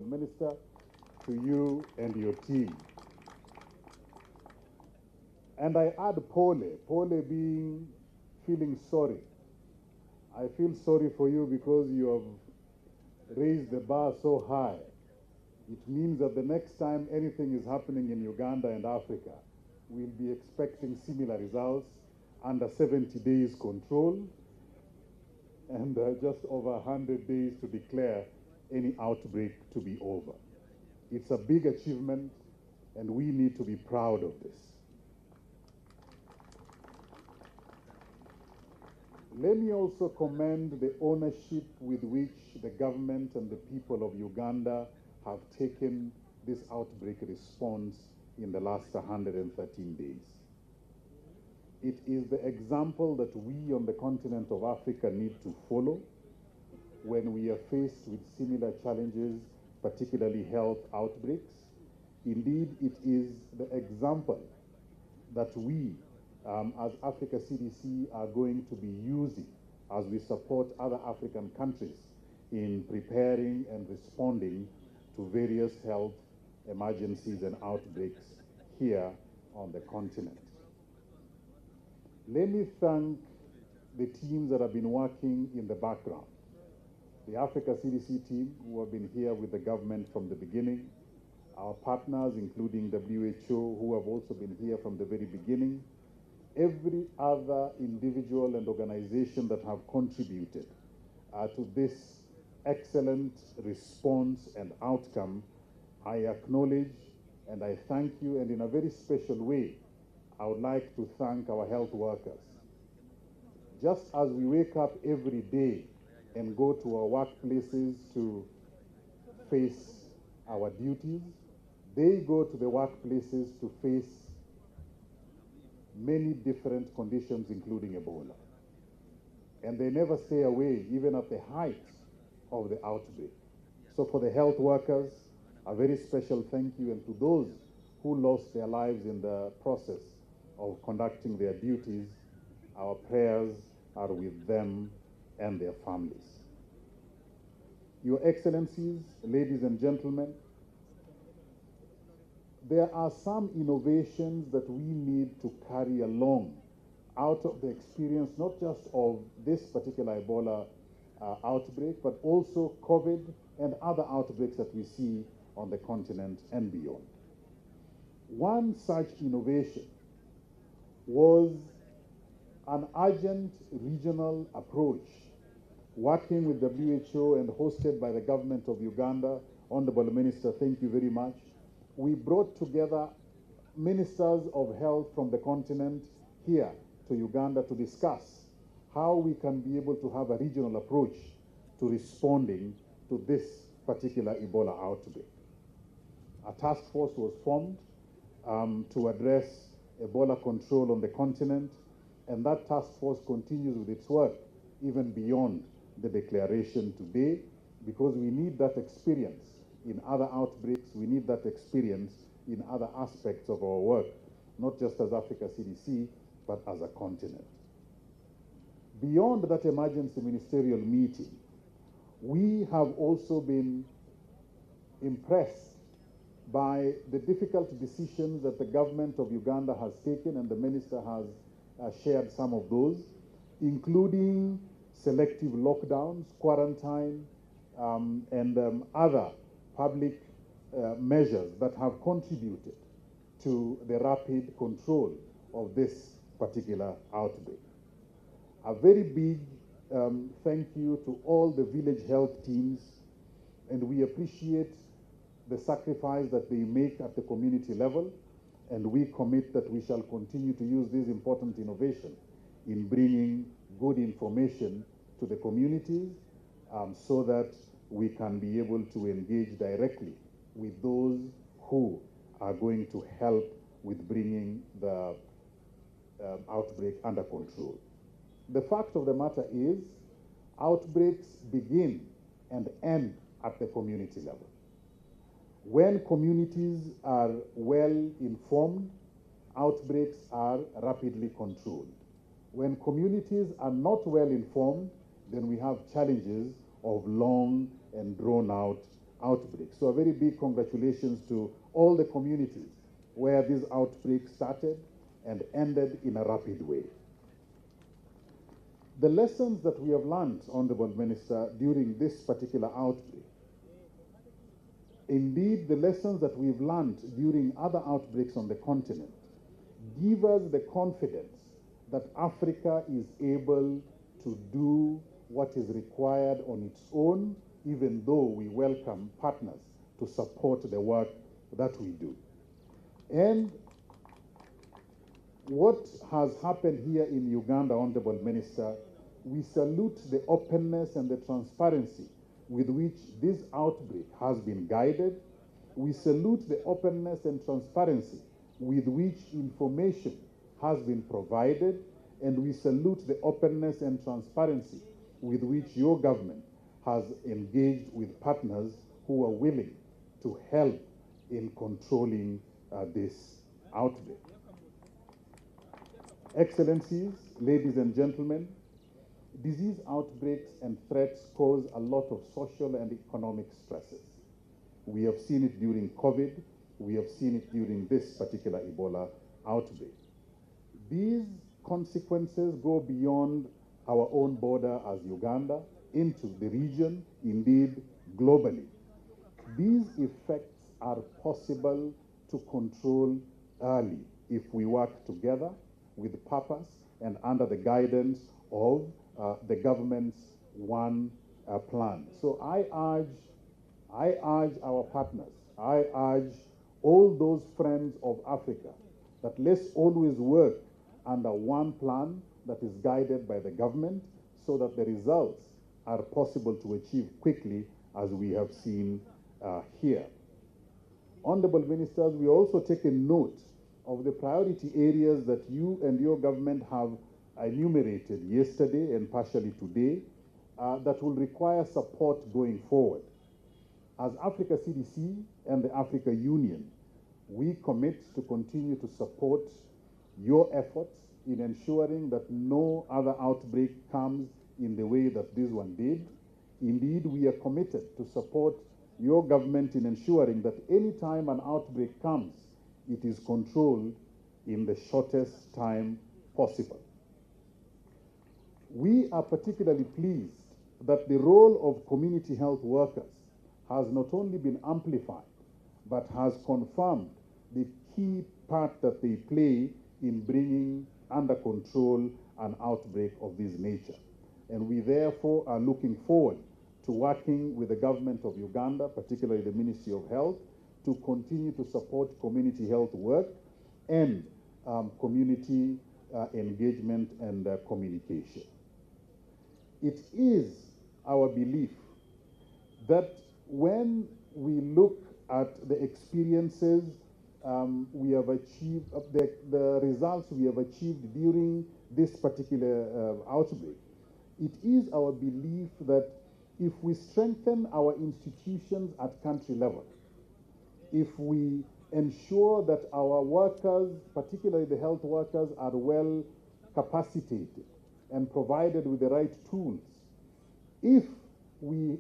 Minister, to you and your team. And I add Pole being feeling sorry. I feel sorry for you because you have raised the bar so high. It means that the next time anything is happening in Uganda and Africa, we'll be expecting similar results under 70 days control and just over 100 days to declare any outbreak to be over. It's a big achievement, and we need to be proud of this. Let me also commend the ownership with which the government and the people of Uganda have taken this outbreak response in the last 113 days. It is the example that we on the continent of Africa need to follow when we are faced with similar challenges, particularly health outbreaks. Indeed, it is the example that we, as Africa CDC, are going to be using as we support other African countries in preparing and responding to various health emergencies and outbreaks here on the continent. Let me thank the teams that have been working in the background. The Africa CDC team, who have been here with the government from the beginning, our partners, including WHO, who have also been here from the very beginning, every other individual and organization that have contributed to this excellent response and outcome, I acknowledge and I thank you, and in a very special way, I would like to thank our health workers. Just as we wake up every day and go to our workplaces to face our duties, they go to the workplaces to face many different conditions, including Ebola. And they never stay away, even at the height of the outbreak. So for the health workers, a very special thank you, and to those who lost their lives in the process of conducting their duties, our prayers are with them and their families. Your Excellencies, ladies and gentlemen, there are some innovations that we need to carry along out of the experience, not just of this particular Ebola outbreak, but also COVID and other outbreaks that we see on the continent and beyond. One such innovation was an urgent regional approach, working with WHO and hosted by the government of Uganda. Honorable Minister, thank you very much. We brought together ministers of health from the continent here to Uganda to discuss how we can be able to have a regional approach to responding to this particular Ebola outbreak. A task force was formed to address Ebola control on the continent, and that task force continues with its work even beyond the declaration today, because we need that experience in other outbreaks. We need that experience in other aspects of our work, not just as Africa CDC, but as a continent. Beyond that emergency ministerial meeting, we have also been impressed by the difficult decisions that the government of Uganda has taken, and the minister has shared some of those, including selective lockdowns, quarantine, and other public measures that have contributed to the rapid control of this particular outbreak. A very big thank you to all the village health teams, and we appreciate the sacrifice that they make at the community level, and we commit that we shall continue to use this important innovation in bringing good information to the communities so that we can be able to engage directly with those who are going to help with bringing the outbreak under control. The fact of the matter is, outbreaks begin and end at the community level. When communities are well informed, outbreaks are rapidly controlled. When communities are not well informed, then we have challenges of long and drawn out outbreak. So a very big congratulations to all the communities where this outbreak started and ended in a rapid way. The lessons that we have learned, Honorable Minister, during this particular outbreak, indeed the lessons that we've learned during other outbreaks on the continent, give us the confidence that Africa is able to do what is required on its own, even though we welcome partners to support the work that we do. And what has happened here in Uganda, Honorable Minister, we salute the openness and the transparency with which this outbreak has been guided. We salute the openness and transparency with which information has been provided, and we salute the openness and transparency with which your government has engaged with partners who are willing to help in controlling this outbreak. Excellencies, ladies and gentlemen, disease outbreaks and threats cause a lot of social and economic stresses. We have seen it during COVID. We have seen it during this particular Ebola outbreak. These consequences go beyond our own border as Uganda into the region, indeed globally. These effects are possible to control early if we work together with purpose and under the guidance of the government's one plan. So I urge our partners, I urge all those friends of Africa that let's always work under one plan that is guided by the government so that the results are possible to achieve quickly, as we have seen here. Honorable Ministers, we also take a note of the priority areas that you and your government have enumerated yesterday and partially today that will require support going forward. As Africa CDC and the Africa Union, we commit to continue to support your efforts in ensuring that no other outbreak comes in the way that this one did. Indeed, we are committed to support your government in ensuring that any time an outbreak comes, it is controlled in the shortest time possible. We are particularly pleased that the role of community health workers has not only been amplified, but has confirmed the key part that they play in bringing under control an outbreak of this nature. And we therefore are looking forward to working with the government of Uganda, particularly the Ministry of Health, to continue to support community health work and community engagement and communication. It is our belief that when we look at the experiences we have achieved, the results we have achieved during this particular outbreak, it is our belief that if we strengthen our institutions at country level, if we ensure that our workers, particularly the health workers, are well capacitated and provided with the right tools, if we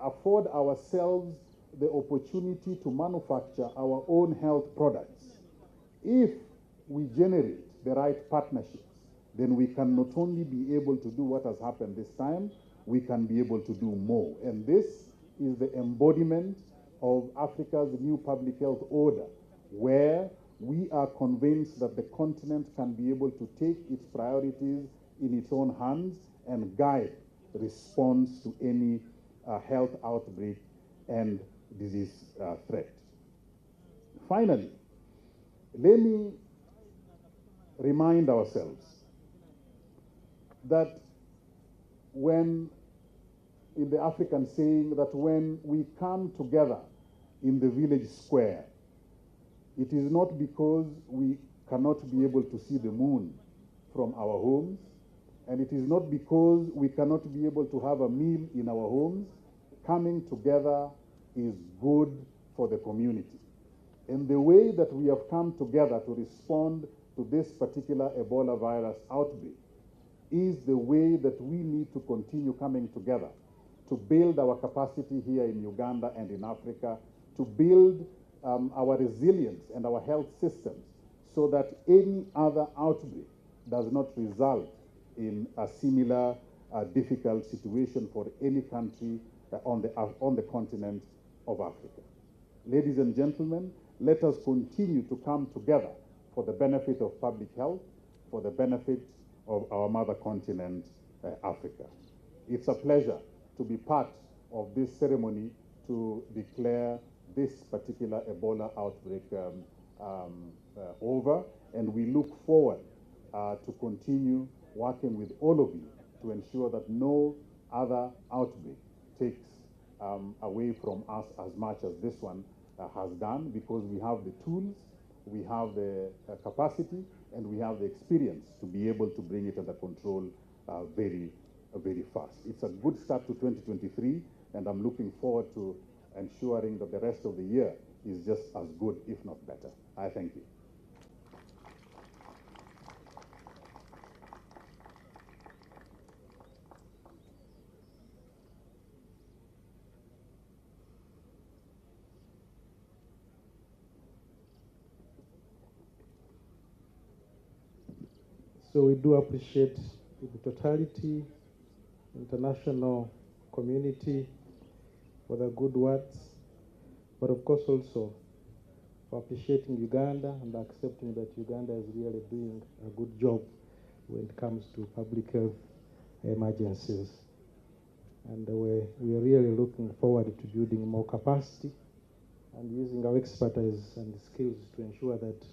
afford ourselves the opportunity to manufacture our own health products, if we generate the right partnerships, then we can not only be able to do what has happened this time, we can be able to do more. And this is the embodiment of Africa's new public health order, where we are convinced that the continent can be able to take its priorities in its own hands and guide response to any health outbreak and disease threat. Finally, let me remind ourselves that when, in the African saying, that when we come together in the village square, it is not because we cannot be able to see the moon from our homes, and it is not because we cannot be able to have a meal in our homes. Coming together is good for the community. And the way that we have come together to respond to this particular Ebola virus outbreak is the way that we need to continue coming together to build our capacity here in Uganda and in Africa, to build our resilience and our health systems so that any other outbreak does not result in a similar difficult situation for any country on the continent of Africa. Ladies and gentlemen, let us continue to come together for the benefit of public health, for the benefit of our mother continent, Africa. It's a pleasure to be part of this ceremony to declare this particular Ebola outbreak over, and we look forward to continue working with all of you to ensure that no other outbreak takes away from us as much as this one has done, because we have the tools, we have the capacity, and we have the experience to be able to bring it under control very fast. It's a good start to 2023, and I'm looking forward to ensuring that the rest of the year is just as good, if not better. I thank you. So we do appreciate the totality, international community for the good words, but of course also for appreciating Uganda and accepting that Uganda is really doing a good job when it comes to public health emergencies. And we are really looking forward to building more capacity and using our expertise and skills to ensure that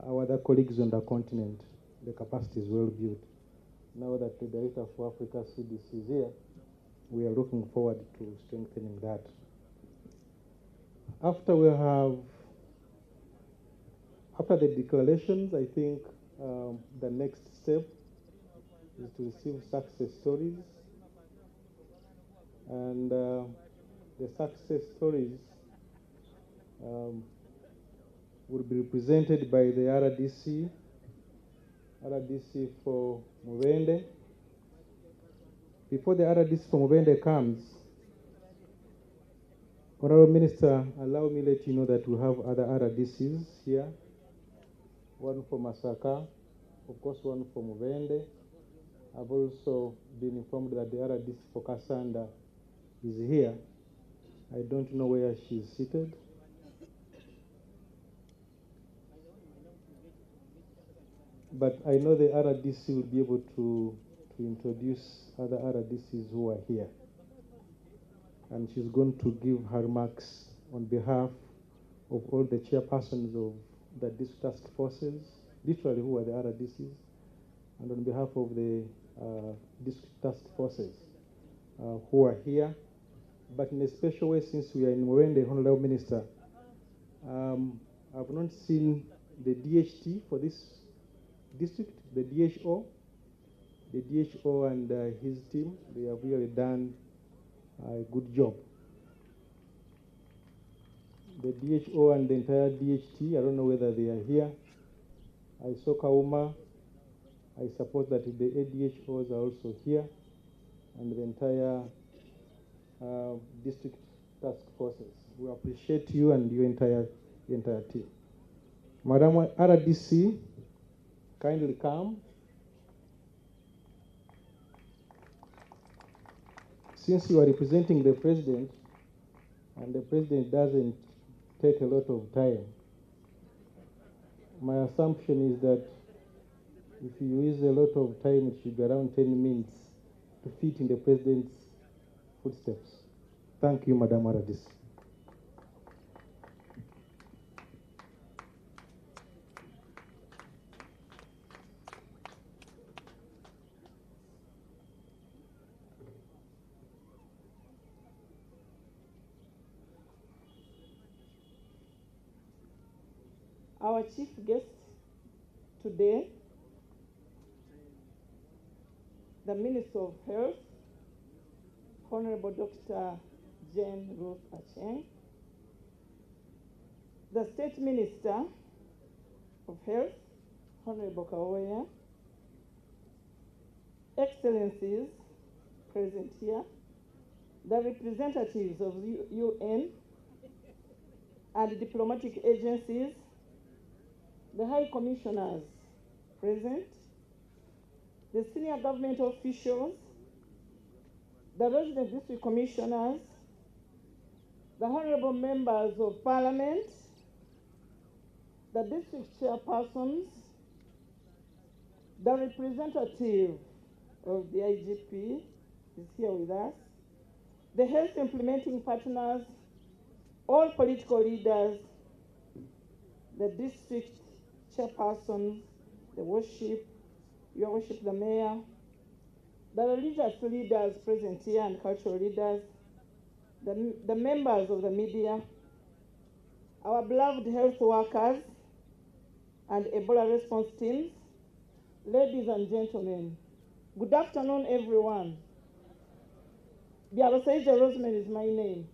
our other colleagues on the continent, the capacity is well built. Now that the Director for Africa CDC is here, we are looking forward to strengthening that. After the declarations, I think the next step is to receive success stories. And the success stories will be represented by the RDC for Mubende. Before the RDC for Mubende comes, Honorable Minister, allow me to let you know that we have other RDCs here. One for Masaka, of course one for Mubende. I've also been informed that the RDC for Kasanda is here. I don't know where she's seated. But I know the RDC will be able to introduce other RDCs who are here. And she's going to give her remarks on behalf of all the chairpersons of the district task forces, literally who are the RDCs, and on behalf of the district task forces who are here. But in a special way, since we are in Mwende, Honorable Minister, I've not seen the DHT for this district, the DHO. The DHO and his team, they have really done a good job. The DHO and the entire DHT, I don't know whether they are here. I saw Kauma. I suppose that the ADHOs are also here, and the entire district task forces. We appreciate you and your entire team. Madam RDC, kindly come. Since you are representing the president, and the president doesn't take a lot of time, my assumption is that if you use a lot of time, it should be around 10 minutes to fit in the president's footsteps. Thank you, Madam Aradis. Our chief guest today, the Minister of Health, Honorable Dr. Jane Ruth Acheng, the State Minister of Health, Honorable Kaoya, Excellencies present here, the representatives of the UN and diplomatic agencies, the high commissioners present, the senior government officials, the resident district commissioners, the honorable members of parliament, the district chairpersons, the representative of the IGP is here with us, the health implementing partners, all political leaders, the district chairpersons, the worship, your worship, the mayor, the religious leaders present here and cultural leaders, the members of the media, our beloved health workers and Ebola response teams, ladies and gentlemen, good afternoon, everyone. Biabasaija Rosemary is my name,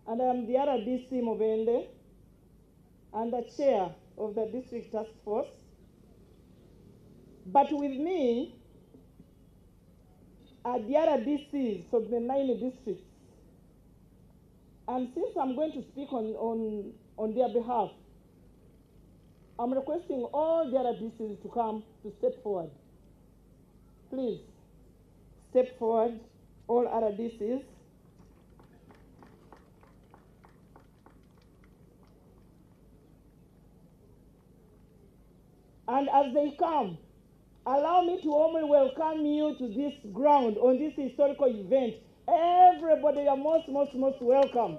and I am the RDC Mubende and the chair of the district task force. But with me are the RDCs of the 9 districts. And since I'm going to speak on their behalf, I'm requesting all the RDCs to come to step forward. Please, step forward, all RDCs. And as they come, allow me to warmly welcome you to this ground on this historical event. Everybody, you're most welcome.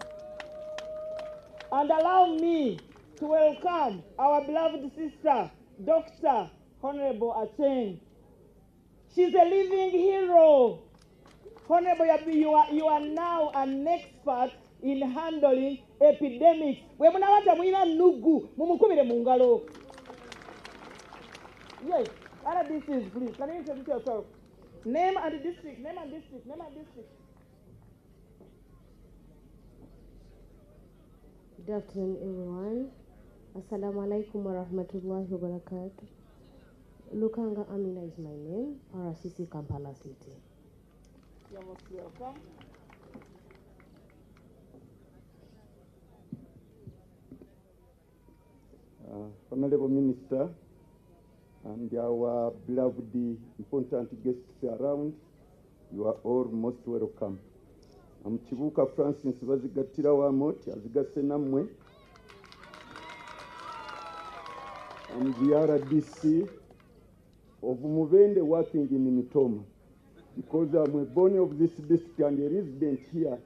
And allow me to welcome our beloved sister, Dr. Honorable Acheng. She's a living hero. Honorable, you are now an expert in handling epidemics. Yes, RDCs, please. Can you introduce yourself? Name and district, name and district, name and district. Good afternoon, everyone. Assalamu alaikum wa rahmatullahi wa barakatuh. Lukanga Amina is my name, RCC Kampala City. You're most welcome. Honorable Minister, and our beloved important guests around, you are all most welcome. I'm Chibuka Francis Bazigatira Wamoti, Azigase Namwe. I'm the RDC of Mubende working in Mitoma, because I'm a born of this district and a resident here,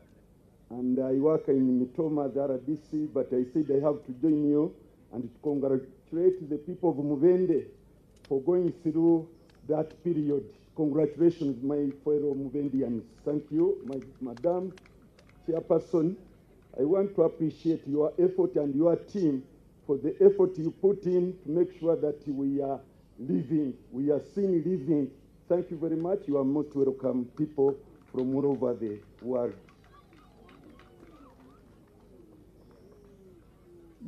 and I work in Mitoma, the RDC, but I said I have to join you and to congratulate the people of Mubende for going through that period. Congratulations, my fellow Mubendians. Thank you, my Madam Chairperson. I want to appreciate your effort and your team for the effort you put in to make sure that we are living, we are seen living. Thank you very much. You are most welcome, people from all over the world.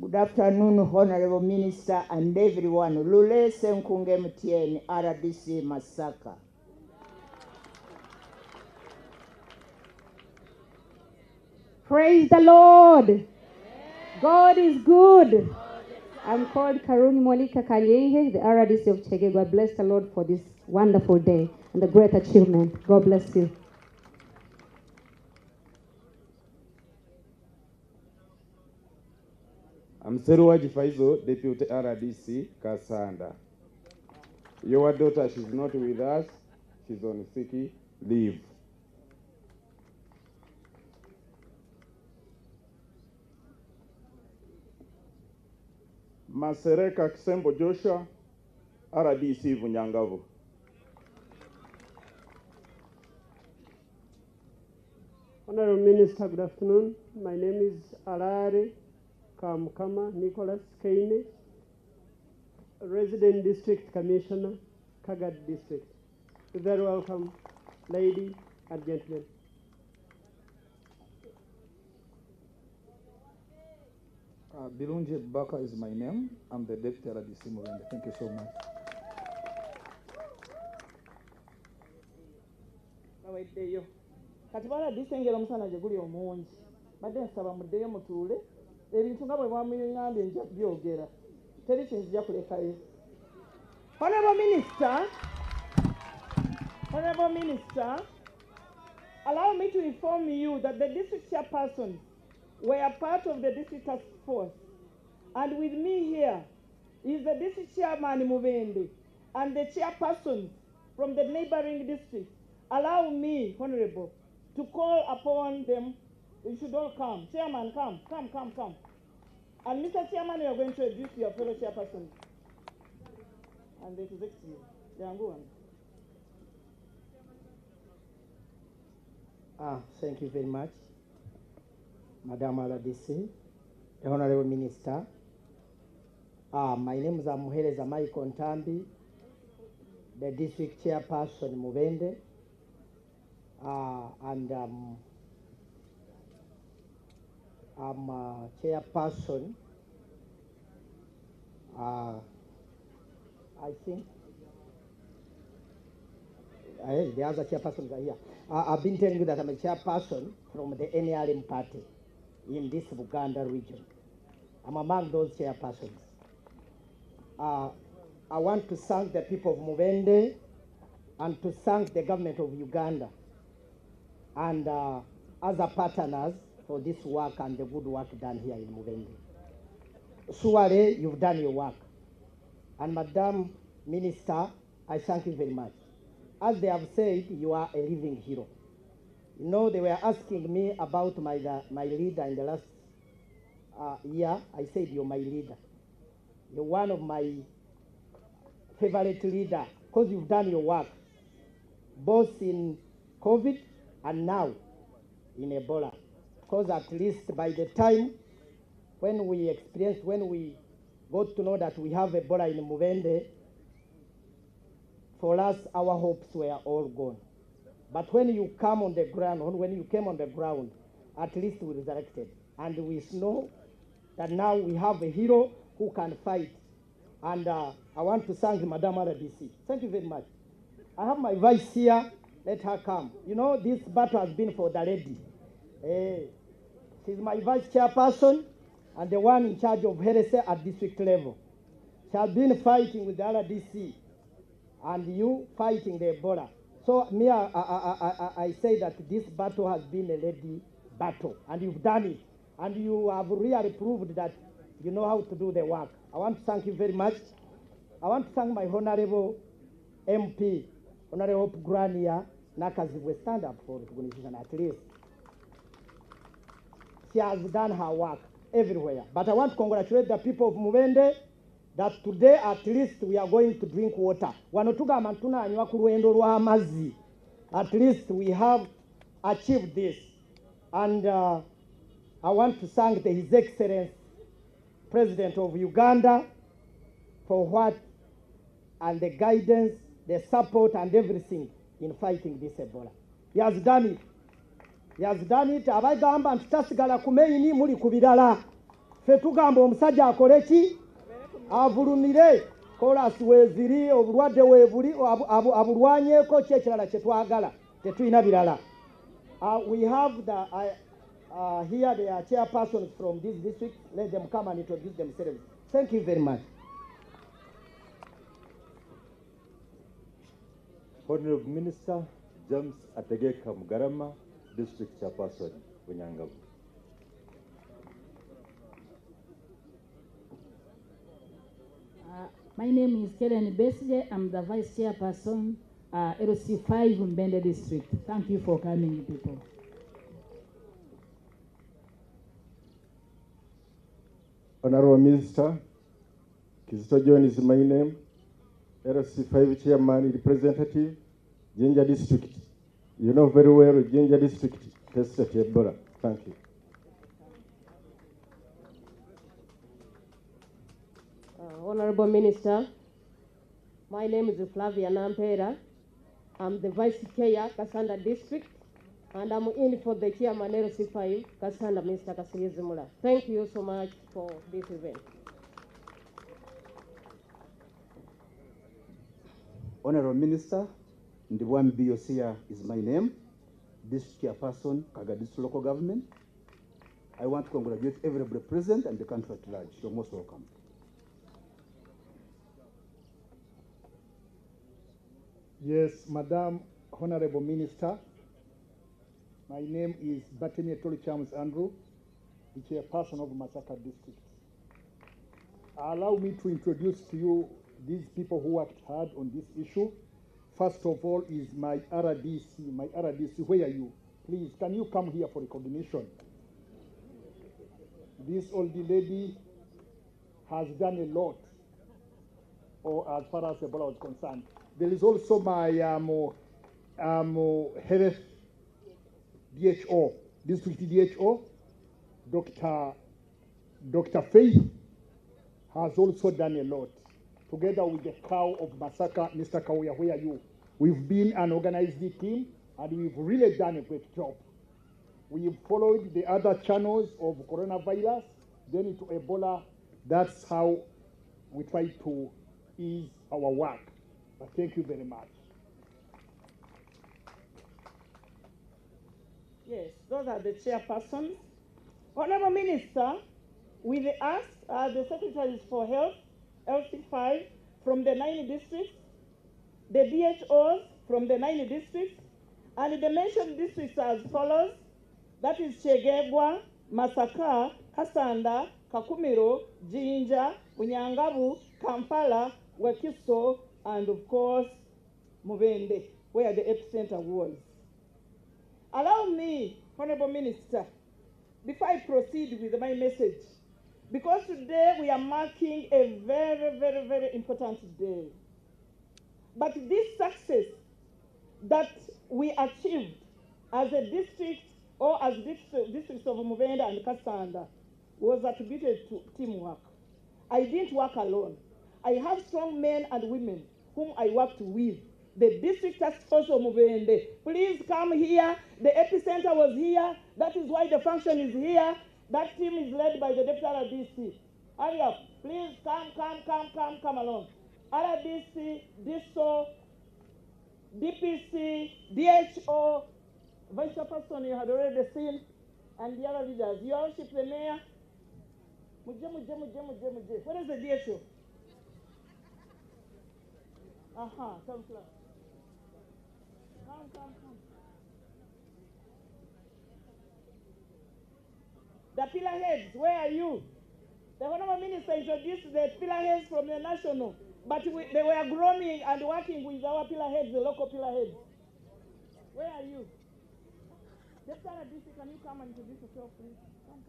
Good afternoon, Honorable Minister and everyone. Lule Senkunge Mtieni, RDC Masaka. Praise the Lord. God is good. I'm called Karuni Molika Kalyehe, the RDC of Chege. God bless the Lord for this wonderful day and the great achievement. God bless you. I'm Seruwaji Faizo, Deputy RDC, Kasanda. Your daughter, she's not with us. She's on sick leave. Masereka Kisembo Joshua, RDC Vunyangavu. Honorable Minister, good afternoon. My name is Arare Kamkama Nicholas Kaine, Resident District Commissioner, Kagad District. You're very welcome, ladies and gentlemen. Bilunje Baka is my name. I'm the Deputy RDC Mubende. Thank you so much. kati baladisengera omusana gye guli omungi badde nsaba muddeyo mutuule ebintu nga bwe bwamuŋŋambye nja byogera teri kinzija kulekayo. Honorable Minister, allow me to inform you that the district chairpersons were part of the district task force, and with me here is the district chairman Mubende and the chairpersons from the neighboring districts. Allow me, Honorable, to call upon them. You should all come. Chairman, come. And Mr. Chairman, you are going to introduce your fellow chairpersons and the executive. Yanguan. Thank you very much, Madam RDC, the Honorable Minister. My name is Muhereza Michael Ntambi, the district chairperson Mubende, and I'm a chairperson. I think the other chairpersons are here. I've been telling you that I'm a chairperson from the NRM party in this Uganda region. I'm among those chairpersons. I want to thank the people of Mubende and to thank the government of Uganda and other partners for this work and the good work done here in Mubende. Surely you've done your work. And Madam Minister, I thank you very much. As they have said, you are a living hero. You know, they were asking me about my leader in the last year. I said, you're my leader. You're one of my favorite leaders because you've done your work, both in COVID and now in Ebola. Because at least by the time when we got to know that we have Ebola in Mubende, for us, our hopes were all gone. But when you come on the ground, when you came on the ground, at least we resurrected. And we know that now we have a hero who can fight. And I want to thank Madam RDC. Thank you very much. I have my vice here. Let her come. You know, this battle has been for the lady. She's my vice chairperson and the one in charge of health at district level. She has been fighting with the RDC. And you fighting the Ebola. So me, I say that this battle has been a lady battle, and you've done it, and you have really proved that you know how to do the work. I want to thank you very much. I want to thank my honorable MP, Honorable Grania Nakazi. We stand up for recognition at least. She has done her work everywhere. But I want to congratulate the people of Mubende that today at least we are going to drink water. At least we have achieved this. And I want to thank His Excellency President of Uganda for what and the guidance, the support and everything in fighting this Ebola. He has done it. He has done it. Abagamba ntitasigala kumeini muli kubirala. Fetugamba omusajja akoleki avulumire kolasi weziri obulwadde webuli abulwanyeko kyekirala kyetwagala tetulina birala. We have here they are chairpersons from this district. Let them come and introduce themselves. Thank you very much. Honorable Minister James Ategeka Mugarama, District Chairperson, Bunyangabu. My name is Kellen Besige. I'm the Vice Chairperson, LC5 Mbende District. Thank you for coming, people. Honorable Minister, Kizito John is my name. LC5 Chairman Representative, Jinja District. You know very well Jinja District tested Ebola. Thank you. Honorable Minister, my name is Flavia Nampera. I'm the Vice Chair, Kasanda District, and I'm in for the Chairman LC5, Kasanda, Mr. Kasirizimula. Thank you so much for this event. Honorable Minister, Ndiwami Biosia is my name, District Chairperson, Kaga District Local Government. I want to congratulate everybody present and the country at large. You're most welcome. Yes, Madam Honorable Minister, my name is Batemi Tolichams Andrew, the chairperson of Masaka District. Allow me to introduce to you these people who worked hard on this issue. First of all is my RDC. My RDC, where are you? Please, can you come here for recognition? This old lady has done a lot, or as far as Ebola was concerned. There is also my health DHO, district DHO, Dr. Faith has also done a lot. Together with the cow of Masaka, Mr. Kawuya, where are you? We've been an organized team and we've really done a great job. We've followed the other channels of coronavirus, then into Ebola. That's how we try to ease our work. But thank you very much. Yes, those are the chairpersons. Honorable Minister, with us, the Secretaries for Health, LC5 from the 9 districts, the DHOs from the 9 districts, and the mentioned districts as follows. That is Chegegwa, Masaka, Kasanda, Kakumiro, Jinja, Unyangabu, Kampala, Wakiso, and of course, Mubende, where the epicenter was. Allow me, Honorable Minister, before I proceed with my message, because today we are marking a very, very, very important day. But this success that we achieved as a district or as districts of Mubende and Kasanda was attributed to teamwork. I didn't work alone. I have strong men and women whom I worked with. The district task force of Mubende, please come here. The epicenter was here. That is why the function is here. That team is led by the Deputy RDC. Hurry up. Please come along. RDC, DISO, DPC, DHO, Vice Chairperson you had already seen, and the other leaders. Your Worship the Mayor. Where is the DHO? Come. Come. The pillar heads, where are you? The Honorable Minister introduced the pillar heads from the national, but they were grooming and working with our pillar heads, the local pillar heads. Where are you? Deputy RDC, can you come and introduce yourself, please? Come.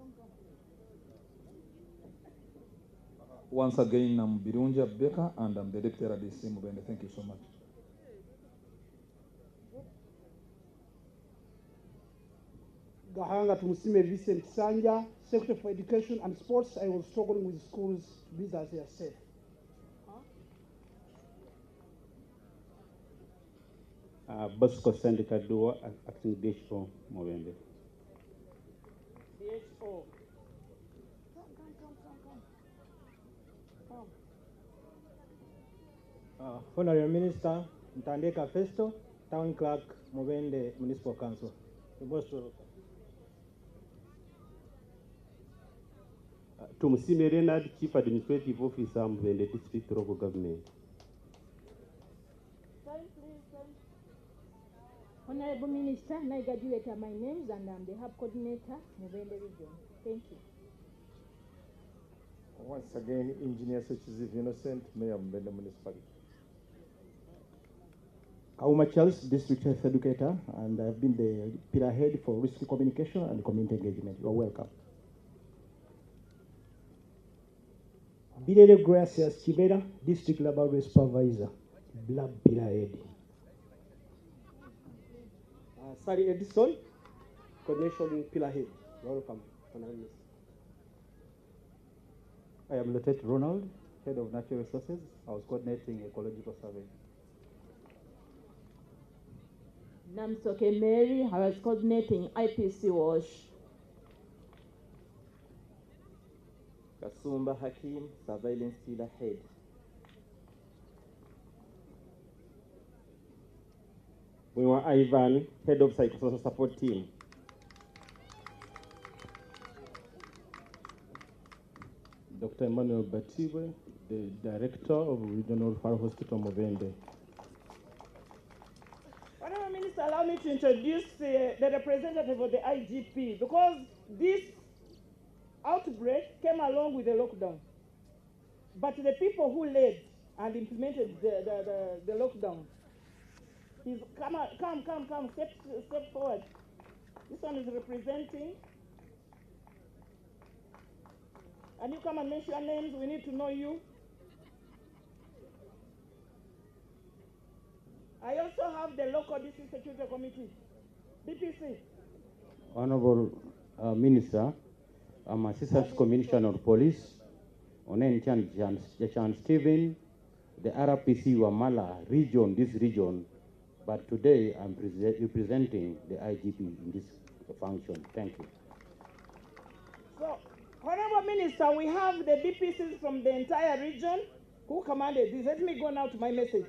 Once again, I'm Birunja Beka and I'm the Deputy RDC Mubende. Thank you so much. Gahanga Tumusime Vincent Sanja, Secretary for Education and Sports. I was struggling with schools to be as they are safe. Bosco Sandika Duo, acting DHO Mubende. DHO. Come. Honorable Minister, Ntandeka Festo, Town Clerk, Mubende Municipal Council. You're most welcome. Tumusime Renard, Chief Administrative Officer, Mubende District Local Government. Honorable Minister, I graduate my names and I'm the Hub Coordinator, Mubende Region. Thank you. Once again, Engineer Suchiziv Innocent, Mayor Mubende Municipality. Kauma Charles, District Health Educator, and I've been the pillar head for risk communication and community engagement. You're welcome. Bilele Gracias Chibera, District Laboratory Supervisor, Blab Pillar Head. Sari Edison, Coordination Pillar Head. Welcome. I am Lieutenant Ronald, Head of Natural Resources. I was coordinating ecological survey. Namsoke Mary, I was coordinating IPC WASH. Kasumba Hakim, Surveillance Pillar Head. Mwiwa Ivan, Head of Psychosocial Support Team. Dr. Emmanuel Batiwe, the Director of Regional Fire Hospital Mubende. Honorable Minister, allow me to introduce the representative of the IGP, because this outbreak came along with the lockdown. But the people who led and implemented the lockdown, he's come, step forward. This one is representing. And you come and mention your names, we need to know you. I also have the local district security committee, DPC. Honorable Minister, I'm Assistant Commissioner of Police, Onen Chan Stephen, the RPC Wamala region, this region, but today I'm representing the IGP in this function. Thank you. So, Honorable Minister, we have the DPCs from the entire region who commanded this. Let me go now to my message.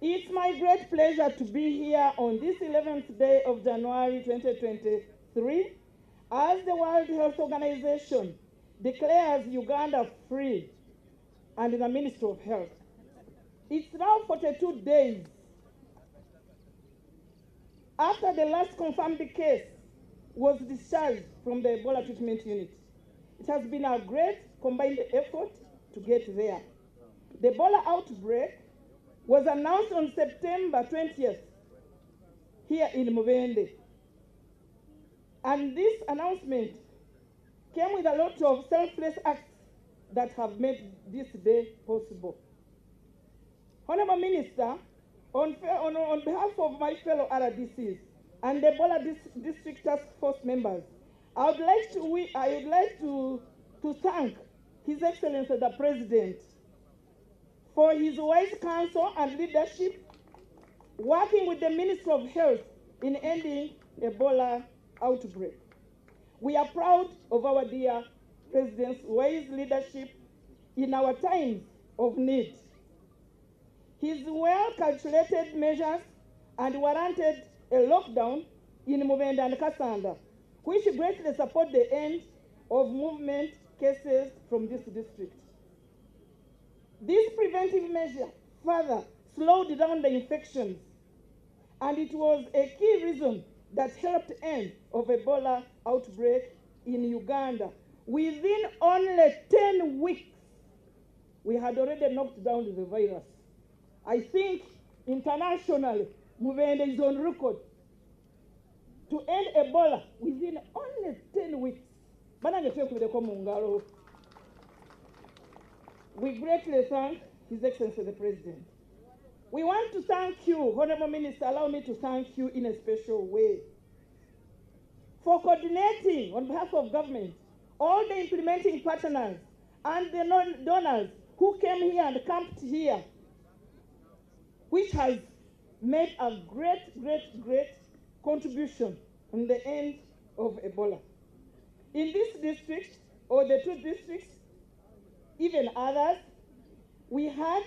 It's my great pleasure to be here on this 11th day of January 2023 as the World Health Organization declares Uganda free and the Ministry of Health. It's now 42 days after the last confirmed case was discharged from the Ebola treatment unit. It has been a great combined effort to get there. The Ebola outbreak was announced on September 20th here in Mubende. And this announcement came with a lot of selfless acts that have made this day possible. Honorable Minister, on behalf of my fellow RDCs and the Ebola District Task Force members, I would like to thank His Excellency the President for his wise counsel and leadership, working with the Ministry of Health in ending Ebola outbreak. We are proud of our dear President's wise leadership in our times of need. His well-calculated measures and warranted a lockdown in Mubende and Kasanda, which greatly support the end of movement cases from this district. This preventive measure further slowed down the infections, and it was a key reason that helped end of Ebola outbreak in Uganda. Within only 10 weeks, we had already knocked down the virus. I think internationally, Mubende is on record to end Ebola within only 10 weeks. We greatly thank His Excellency the President. We want to thank you, Honorable Minister, allow me to thank you in a special way for coordinating on behalf of government all the implementing partners and the non-donors who came here and camped here, which has made a great contribution in the end of Ebola. In this district, or the two districts, even others, we had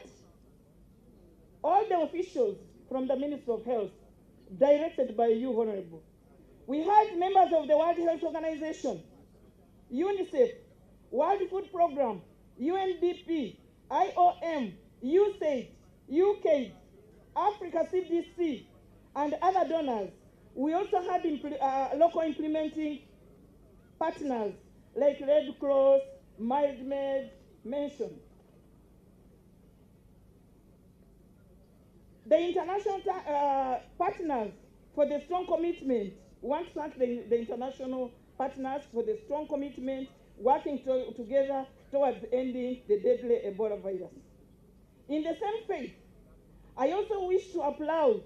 all the officials from the Ministry of Health, directed by you, Honorable. We had members of the World Health Organization, UNICEF, World Food Program, UNDP, IOM, USAID, UK, Africa CDC, and other donors. We also had local implementing partners like Red Cross, MildMed, mentioned. The international partners for the strong commitment. We want to thank the international partners for the strong commitment working together towards ending the deadly Ebola virus. In the same faith, I also wish to applaud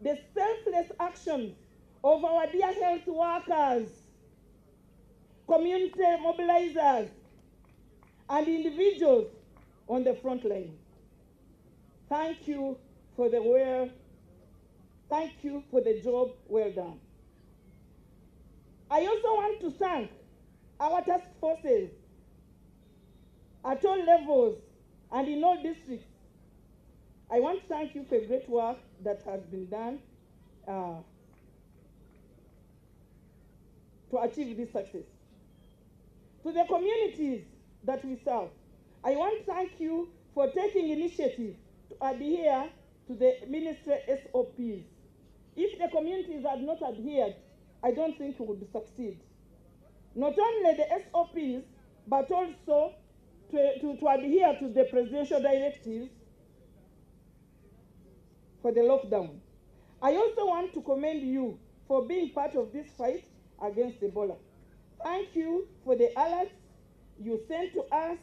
the selfless actions of our dear health workers, community mobilizers, and individuals on the front line. Thank you for the job well done. I also want to thank our task forces at all levels and in all districts. I want to thank you for great work that has been done to achieve this success. To the communities that we serve, I want to thank you for taking initiative to adhere to the ministry SOPs. If the communities had not adhered, I don't think we would succeed. Not only the SOPs, but also to adhere to the presidential directives for the lockdown. I also want to commend you for being part of this fight against Ebola. Thank you for the alerts you sent to us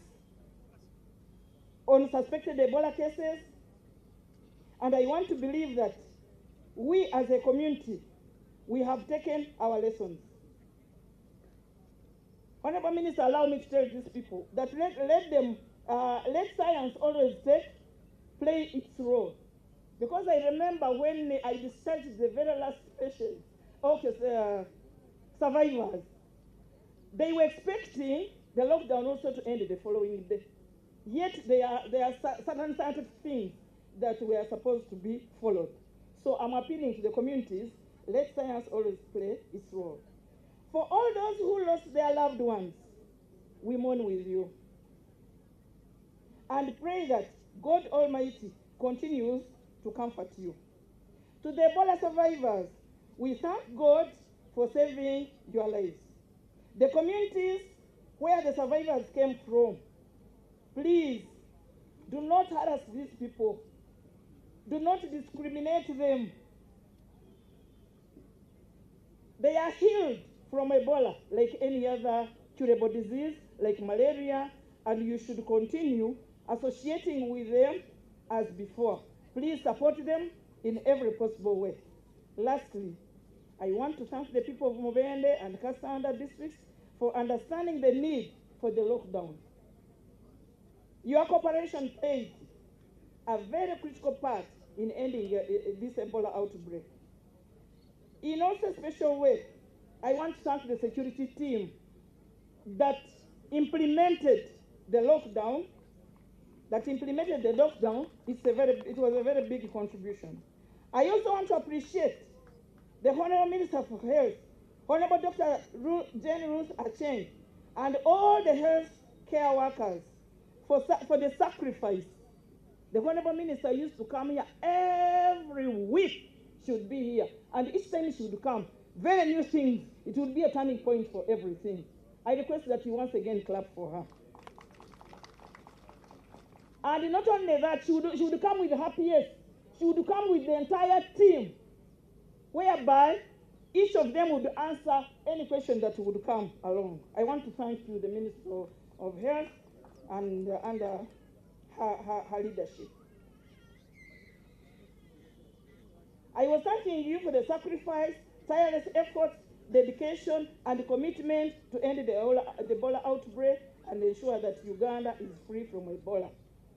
on suspected Ebola cases, and I want to believe that we as a community, we have taken our lessons. Honorable Minister, allow me to tell these people that let science always play its role. Because I remember when I discharged the very last patient, survivors, they were expecting the lockdown also to end the following day. Yet there are certain scientific things that were supposed to be followed. So I'm appealing to the communities, let science always play its role. For all those who lost their loved ones, we mourn with you. And pray that God Almighty continues to comfort you. To the Ebola survivors, we thank God for saving your lives. The communities where the survivors came from, please do not harass these people. Do not discriminate them. They are healed from Ebola like any other curable disease, like malaria, and you should continue associating with them as before. Please support them in every possible way. Lastly, I want to thank the people of Mubende and Kasanda districts for understanding the need for the lockdown. Your cooperation played a very critical part in ending this Ebola outbreak. In also a special way, I want to thank the security team that implemented the lockdown. It was a very big contribution. I also want to appreciate the Honorable Minister for Health, Honorable Dr. Jane Ruth Acheng, and all the health care workers for the sacrifice. The Honorable Minister used to come here every week, should be here, and each time she would come, very new things. It would be a turning point for everything. I request that you once again clap for her. And not only that, she would come with her PS. She would come with the entire team, whereby each of them would answer any question that would come along. I want to thank you, the Minister of Health, and under her leadership. I was thanking you for the sacrifice, tireless efforts, dedication, and commitment to end the Ebola outbreak and ensure that Uganda is free from Ebola.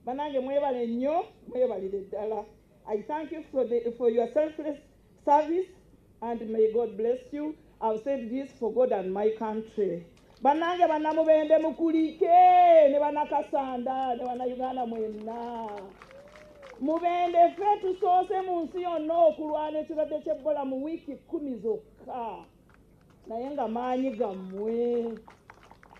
Banange mwebale nnyo, mwebalire ddala. I thank you for your selfless service, and may God bless you. I've said this for God and my country. Banange banamubende mukulike, ne banakasanda, ne banayuganda mwenna. Mubende ffe tusoose mu nsi yonna okulwana ekirwadde ky'Ebola mu wiiki 10 zokka. Naye nga maanyi gammwe.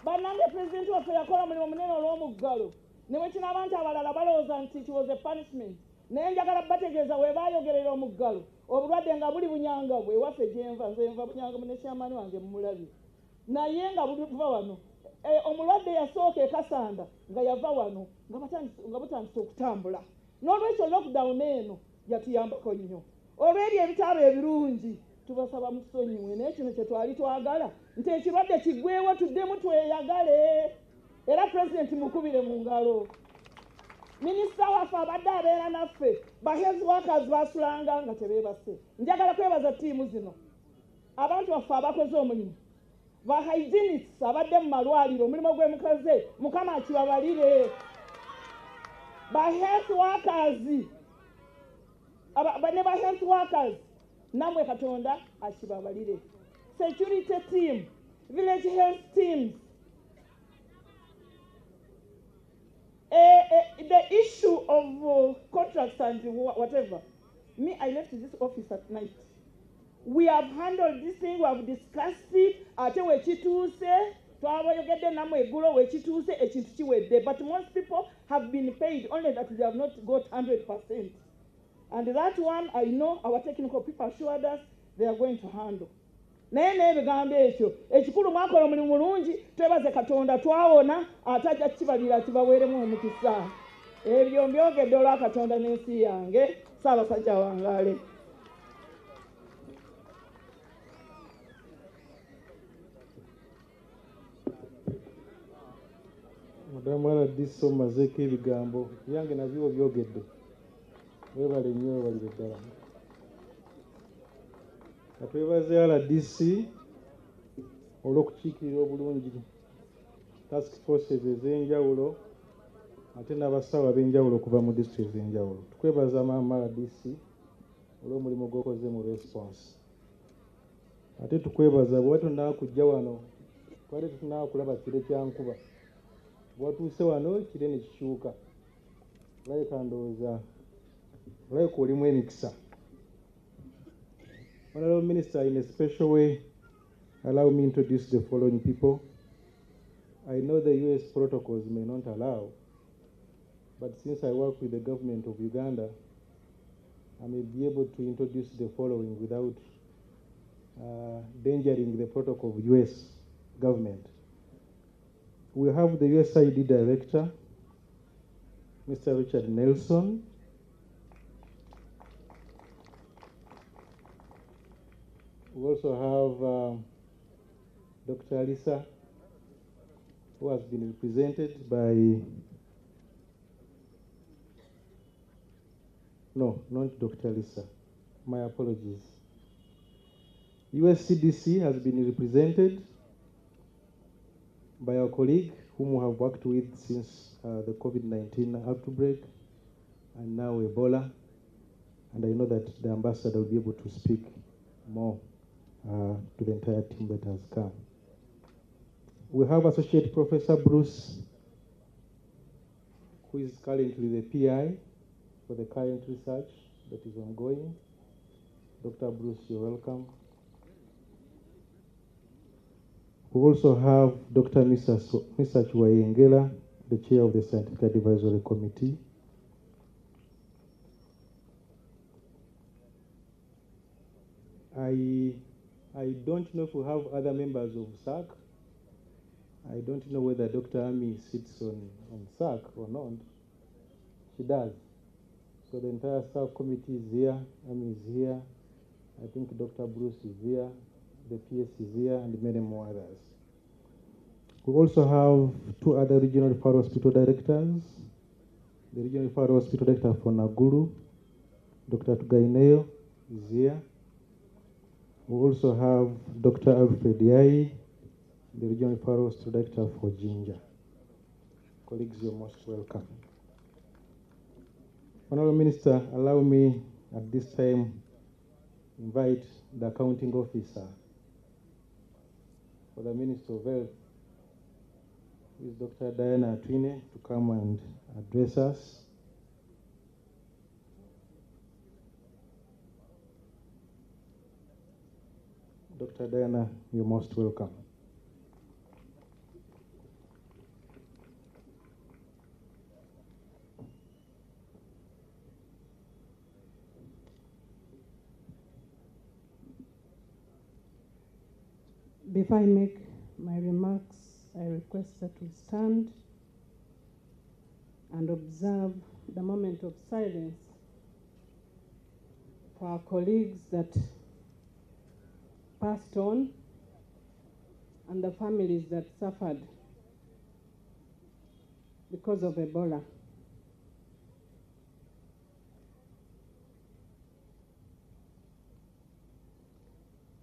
Bannange Pulezidenti waffe yakola omulimu munene olw'omuggalo. Ne bwe kino abantu abalala balowooza nti it was a punishment. Naye njagala bategeeza we baayogerera omuggalo. Obulwadde nga buli bunyanga bwe waffe gyenva, nze nva bunyanga mu ne kyamaani wange mumulabye. Naye nga buva wano. Omulwadde yasooka ekasanda nga yava wano nga butandise okutambula. N'olwekyo lockdown eno yatuyambako nnyo. Olw'ebyo ebitabo ebirungi tubasaba mutusonyiwe naye kino kye twali twagala nti ekirwadde kiggweewo tuddemu tweyagale. Era Pulezidenti mukubire mu ngalo. Minisita waffe abadde abeera naffe, ba health workers baasulanga nga tebeebase. Njagala kwebaza ttiimu zino. Abantu baffe abakoze omulimu. Ba hygienists abadde mu malwaliro omulimu gwe mukoze, Mukama akibabalire. Ba health workers, ne ba health workers, namwe Katonda akibabalire. Security team, village health teams. The issue of contracts and whatever. Me, I left this office at night. We have handled this thing, we have discussed it, ate wekituuse, twabayogedde namwe eggulo wekituuse ekintu kiwedde. But most people have been paid, only that they have not got 100%. And that one, I know our technical people assured us they are going to handle. Naye n'ebigambo ekyo ekikulu mwakola omulimu mulungi, twebaze Katonda twawona ate ajja kibalira kibaweeremu omukisa. Ebyo mbyogedde olwa Katonda n'ensi yange. Ssaabasajja wangaale. Madamu RDC omazeeko ebigambo byange nabyo byogedde. Weebale nnyo weebalire ddala. Katwebaze RDC olw'okukiikirira obulungi task forces ez'enjawulo ate n'abasawo ab'enjawulo okuva mu district ez'enjawulo. Tukwebaza maama RDC olw'omulimu gw'okoze mu response. Ate tukwebaza bwe watonda kujja wano twali tutunaa kulaba kire kya nkuba. Watuuse wano kire ne kikyuka. Olabika ndowooza olabika olimu emikisa. Honorable Minister, in a special way, allow me to introduce the following people. I know the US protocols may not allow, but since I work with the government of Uganda, I may be able to introduce the following without endangering the protocol of US government. We have the USAID Director, Mr. Richard Nelson. We also have Dr. Alisa, who has been represented by, no, not Dr. Alisa, my apologies. USCDC has been represented by our colleague whom we have worked with since the COVID-19 outbreak and now Ebola. And I know that the ambassador will be able to speak more to the entire team that has come. We have Associate Professor Bruce, who is currently the PI for the current research that is ongoing. Dr. Bruce, you're welcome. We also have Dr. Misa Chwayengela, the Chair of the Scientific Advisory Committee. I don't know if we have other members of SAC. I don't know whether Dr. Ami sits on SAC or not. She does. So the entire SAC committee is here. Ami is here. I think Dr. Bruce is here. The PS is here, and many more others. We also have two other regional referral hospital directors. The regional referral hospital director for Naguru, Dr. Tugaineo, is here. We also have Dr. Alfred Yai, the regional referral hospital director for Jinja. Colleagues, you're most welcome. Honorable Minister, allow me at this time invite the accounting officer for the Minister of Health, who is Dr. Diana Twine, to come and address us. Dr. Diana, you're most welcome. Before I make my remarks, I request that we stand and observe the moment of silence for our colleagues that passed on and the families that suffered because of Ebola.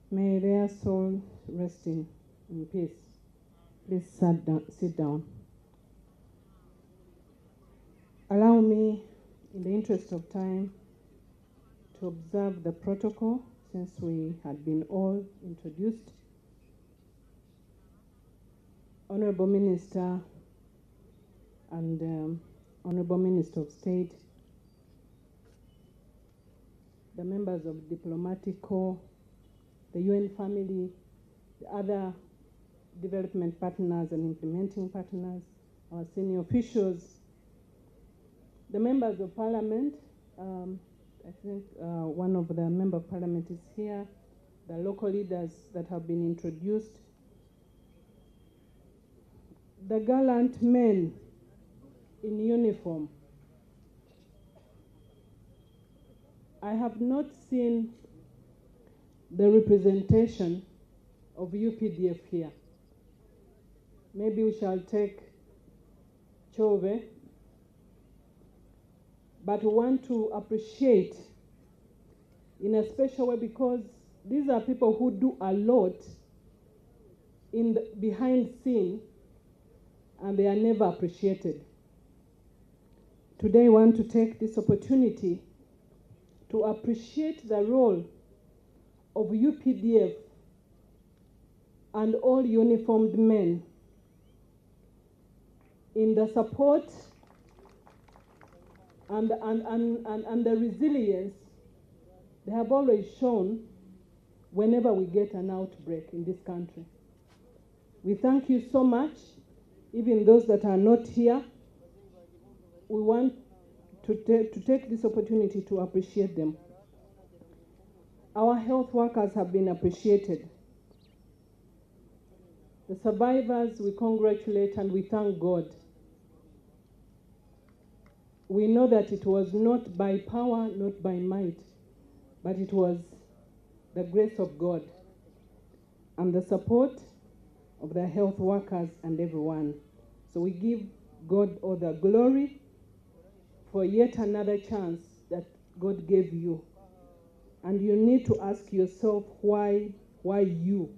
May their souls rest in peace. Please sit down. Allow me, in the interest of time, to observe the protocol since we had been all introduced. Honorable Minister and Honorable Minister of State, the members of Diplomatic Corps, the UN family, the other development partners and implementing partners, our senior officials, the members of parliament. I think one of the member of parliament is here, the local leaders that have been introduced, the gallant men in uniform. I have not seen the representation of UPDF here. Maybe we shall take Chove, but we want to appreciate in a special way, because these are people who do a lot in the behind scene and they are never appreciated. Today I want to take this opportunity to appreciate the role of UPDF and all uniformed men in the support and the resilience they have always shown whenever we get an outbreak in this country. We thank you so much, even those that are not here. We want to take this opportunity to appreciate them. Our health workers have been appreciated. The survivors, we congratulate and we thank God. We know that it was not by power, not by might, but it was the grace of God and the support of the health workers and everyone. So we give God all the glory for yet another chance that God gave you. And you need to ask yourself, why you?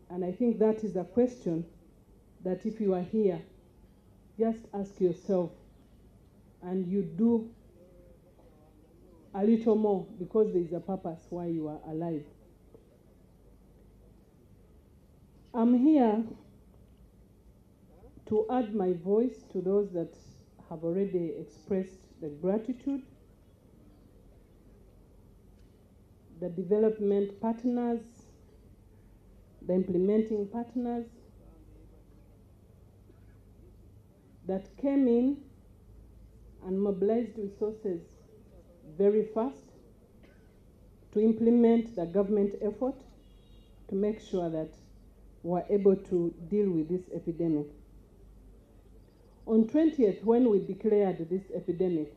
And I think that is a question that if you are here, just ask yourself, and you do a little more, because there is a purpose why you are alive. I'm here to add my voice to those that have already expressed the gratitude, the development partners, the implementing partners that came in and mobilized resources very fast to implement the government effort to make sure that we're able to deal with this epidemic. On 20th, when we declared this epidemic,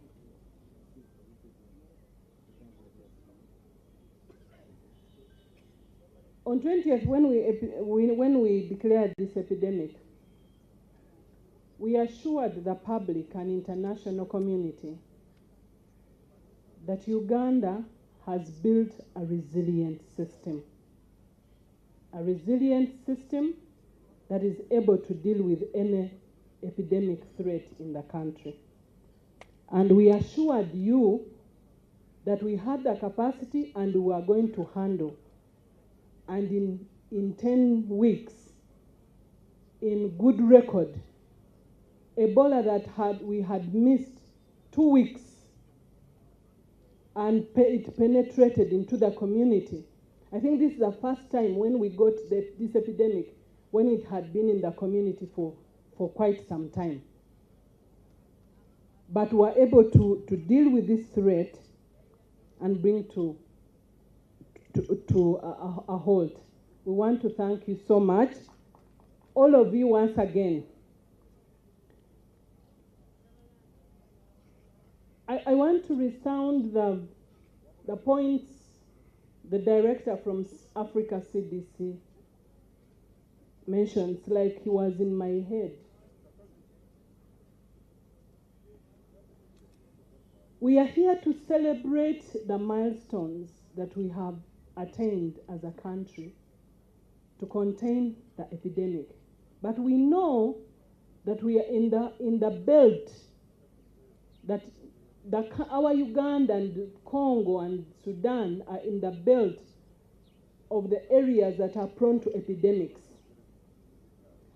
on 20th, when we declared this epidemic, we assured the public and international community that Uganda has built a resilient system that is able to deal with any epidemic threat in the country. And we assured you that we had the capacity and we were going to handle. And in 10 weeks, in good record, Ebola that we had missed 2 weeks, and it penetrated into the community. I think this is the first time when we got this epidemic, when it had been in the community for quite some time. But we're able to deal with this threat and bring to a halt. We want to thank you so much, all of you once again. I want to resound the points the director from Africa CDC mentioned, like he was in my head. We are here to celebrate the milestones that we have attained as a country to contain the epidemic. But we know that we are in the belt, that our Uganda and Congo and Sudan are in the belt of the areas that are prone to epidemics.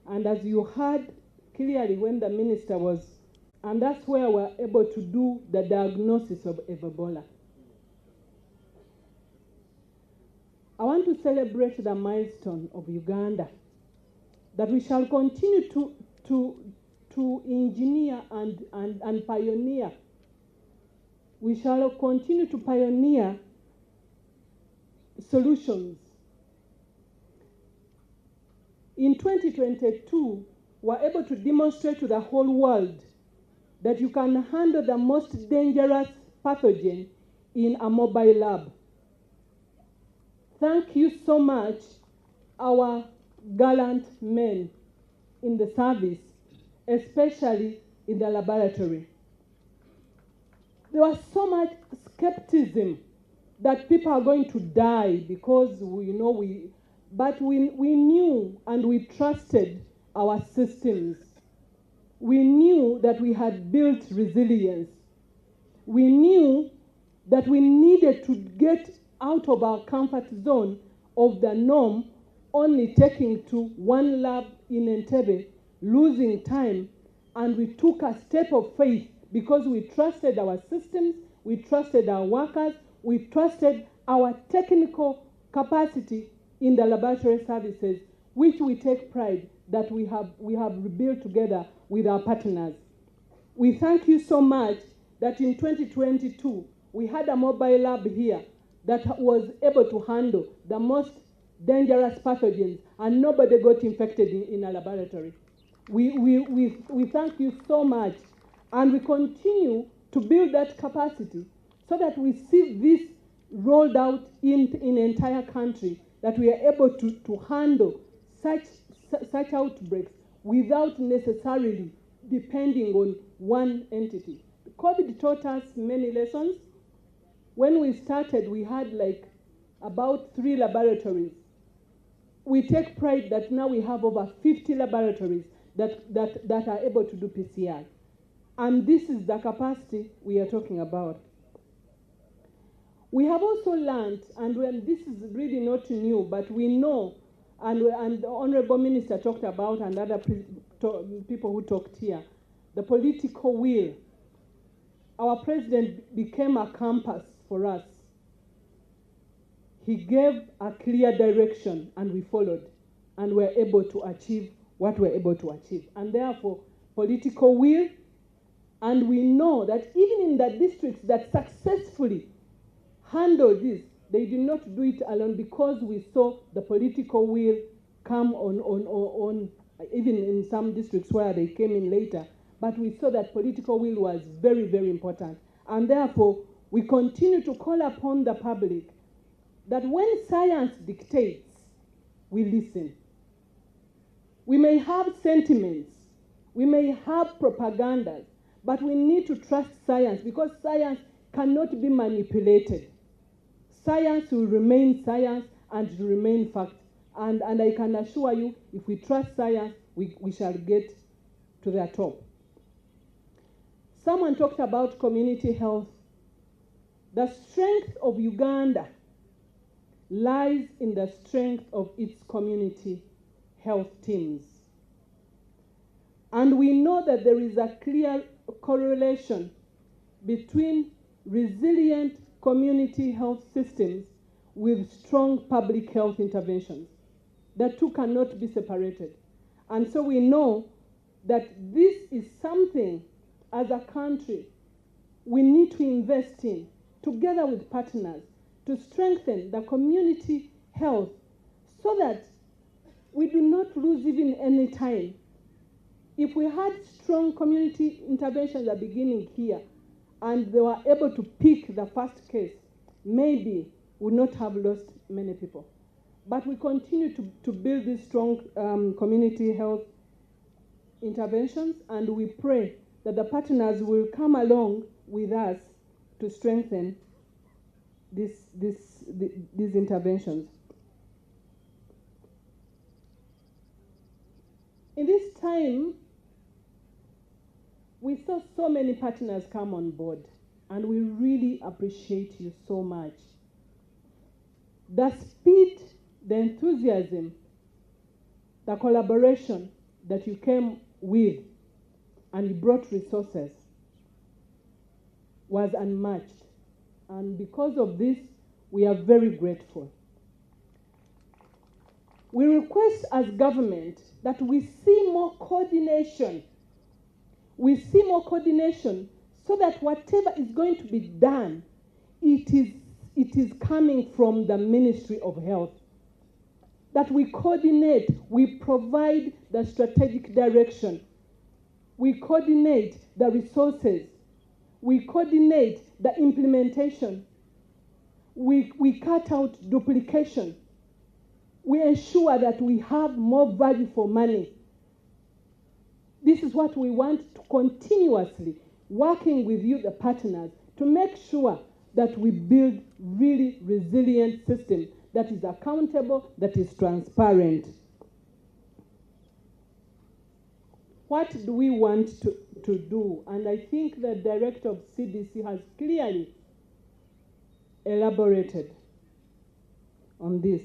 And as you heard clearly when the minister was, and that's where we're able to do the diagnosis of Ebola. I want celebrate the milestone of Uganda, that we shall continue to engineer and pioneer. We shall continue to pioneer solutions. In 2022, we're able to demonstrate to the whole world that you can handle the most dangerous pathogen in a mobile lab. Thank you so much, our gallant men in the service, especially in the laboratory. There was so much skepticism that people are going to die because but we knew and we trusted our systems. We knew that we had built resilience. We knew that we needed to get out of our comfort zone of the norm, only taking to one lab in Entebbe, losing time, and we took a step of faith because we trusted our systems, we trusted our workers, we trusted our technical capacity in the laboratory services, which we take pride that we have rebuilt together with our partners. We thank you so much that in 2022, we had a mobile lab here that was able to handle the most dangerous pathogens, and nobody got infected in a laboratory. We thank you so much, and we continue to build that capacity so that we see this rolled out in entire country, that we are able to handle such outbreaks without necessarily depending on one entity. COVID taught us many lessons. When we started, we had about 3 laboratories. We take pride that now we have over 50 laboratories that are able to do PCR. And this is the capacity we are talking about. We have also learned, and this is really not new, but we know, and the Honorable Minister talked about, and other people who talked here, the political will. Our president became a compass for us. He gave a clear direction, and we followed, and were able to achieve what we're able to achieve. And therefore, political will, and we know that even in the districts that successfully handled this, they did not do it alone, because we saw the political will come on even in some districts where they came in later. But we saw that political will was very, very important. And therefore, we continue to call upon the public that when science dictates, we listen. We may have sentiments, we may have propagandas, but we need to trust science, because science cannot be manipulated. Science will remain science and it will remain fact. And I can assure you, if we trust science, we shall get to the top. Someone talked about community health. The strength of Uganda lies in the strength of its community health teams. And we know that there is a clear correlation between resilient community health systems with strong public health interventions. The two cannot be separated. And so we know that this is something, as a country, we need to invest in, together with partners, to strengthen the community health so that we do not lose even any time. If we had strong community interventions at the beginning here, and they were able to pick the first case, maybe we would not have lost many people. But we continue to build these strong community health interventions, and we pray that the partners will come along with us to strengthen these interventions. In this time, we saw so many partners come on board, and we really appreciate you so much. The speed, the enthusiasm, the collaboration that you came with and you brought resources was unmatched. And because of this, we are very grateful. We request as government that we see more coordination. We see more coordination so that whatever is going to be done, it is coming from the Ministry of Health. That we coordinate, we provide the strategic direction. We coordinate the resources. We coordinate the implementation. We cut out duplication. We ensure that we have more value for money. This is what we want to continuously, working with you, the partners, to make sure that we build really resilient system that is accountable, that is transparent. What do we want to do? And I think the director of CDC has clearly elaborated on this.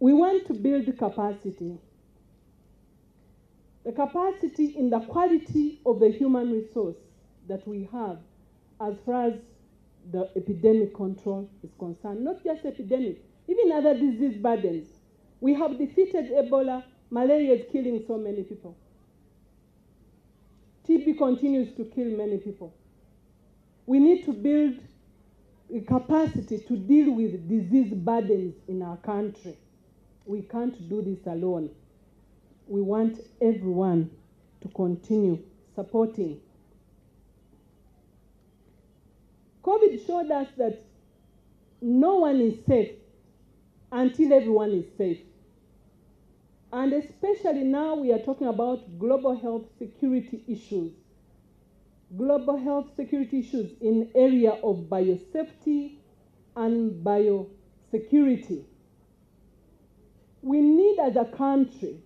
We want to build capacity. The capacity in the quality of the human resource that we have as far as the epidemic control is concerned. Not just epidemic, even other disease burdens. We have defeated Ebola. Malaria is killing so many people. TB continues to kill many people. We need to build a capacity to deal with disease burdens in our country. We can't do this alone. We want everyone to continue supporting. COVID showed us that no one is safe until everyone is safe. And especially now we are talking about global health security issues. Global health security issues in area of biosafety and biosecurity. We need as a country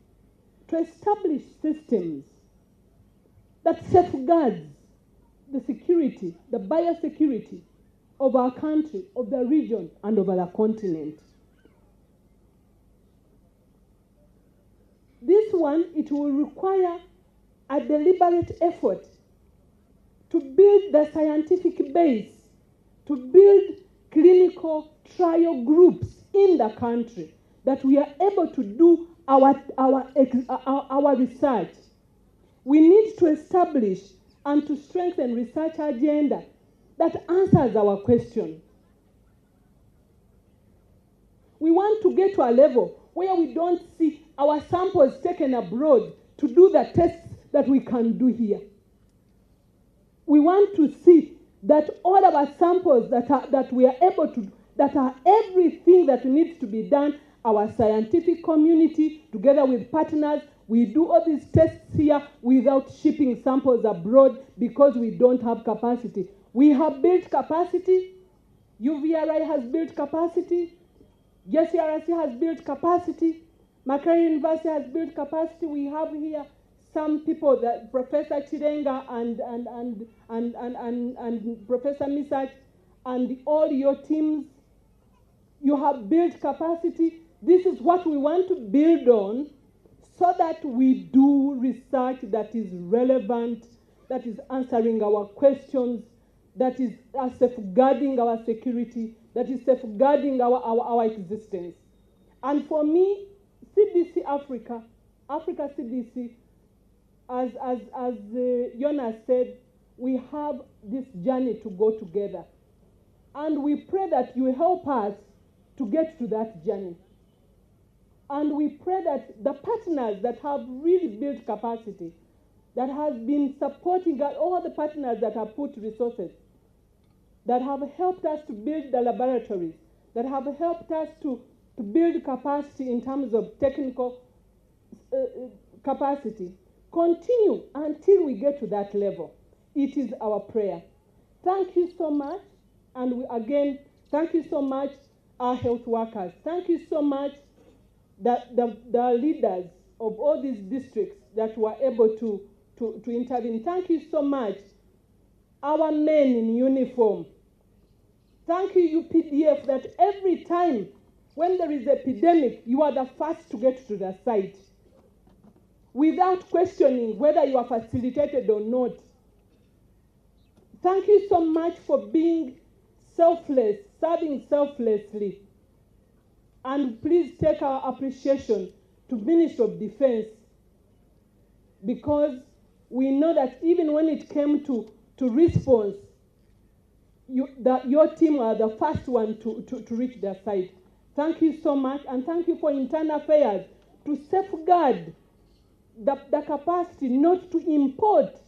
to establish systems that safeguards the security, the biosecurity of our country, of the region, and of our continent. This one, it will require a deliberate effort to build the scientific base, to build clinical trial groups in the country, that we are able to do our research. We need to establish and to strengthen research agenda that answers our question. We want to get to a level where we don't see our samples taken abroad to do the tests that we can do here. We want to see that all our samples that we are able to, that are everything that needs to be done, our scientific community, together with partners, we do all these tests here without shipping samples abroad because we don't have capacity. We have built capacity. UVRI has built capacity. JCRC has built capacity. Makerere University has built capacity. We have here some people, that Professor Chirenga and Professor Misach and all your teams. You have built capacity. This is what we want to build on so that we do research that is relevant, that is answering our questions, that is safeguarding our security, that is safeguarding our existence. And for me, CDC Africa CDC, as Jonas said, we have this journey to go together. And we pray that you help us to get to that journey. And we pray that the partners that have really built capacity, that have been supporting all the partners that have put resources, that have helped us to build the laboratories, that have helped us to build capacity in terms of technical capacity, continue until we get to that level. It is our prayer. Thank you so much. And again, thank you so much, our health workers. Thank you so much, the leaders of all these districts that were able to intervene. Thank you so much, our men in uniform. Thank you, UPDF, that every time when there is epidemic, you are the first to get to the site without questioning whether you are facilitated or not. Thank you so much for being selfless serving selflessly. And please take our appreciation to Ministry of Defense, because we know that even when it came to response, your team are the first one to reach their side. Thank you so much, and thank you for Internal Affairs to safeguard the capacity not to import,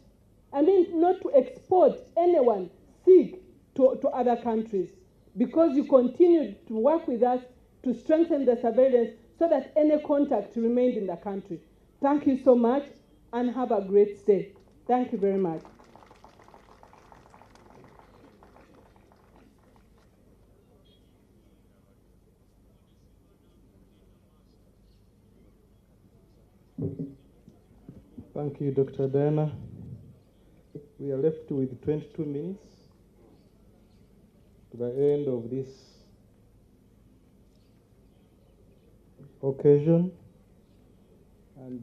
not to export anyone sick to other countries, because you continued to work with us to strengthen the surveillance so that any contact remained in the country. Thank you so much, and have a great stay. Thank you very much. Thank you, Dr. Diana. We are left with 22 minutes to the end of this occasion, and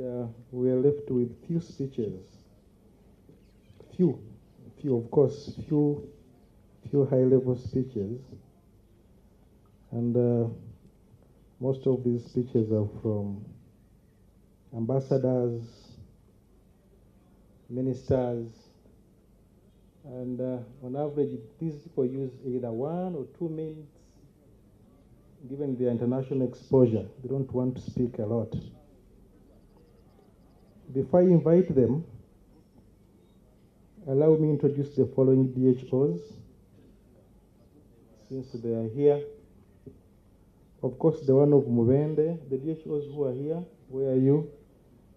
we are left with few speeches. Few high-level speeches, and most of these speeches are from ambassadors, ministers, and on average, these people use either 1 or 2 minutes. Given their international exposure, they don't want to speak a lot. Before I invite them, allow me to introduce the following DHOs, since they are here. Of course, the one of Mubende, the DHOs who are here, where are you?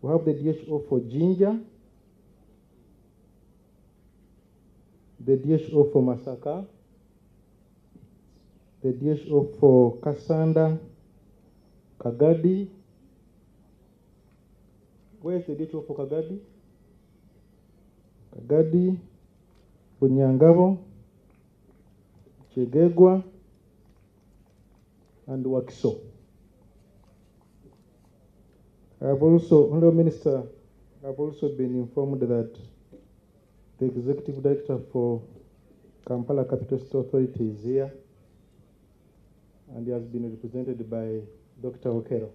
We have the DHO for Jinja, the DHO for Masaka, the DHO for Kasanda, Kagadi. Where is the DHO for Kagadi? Kagadi, Bunyangabo, Chegegwa, and Wakiso. Honorable Minister, I've also been informed that the Executive Director for Kampala Capital City Authority is here, and he has been represented by Dr. Okello.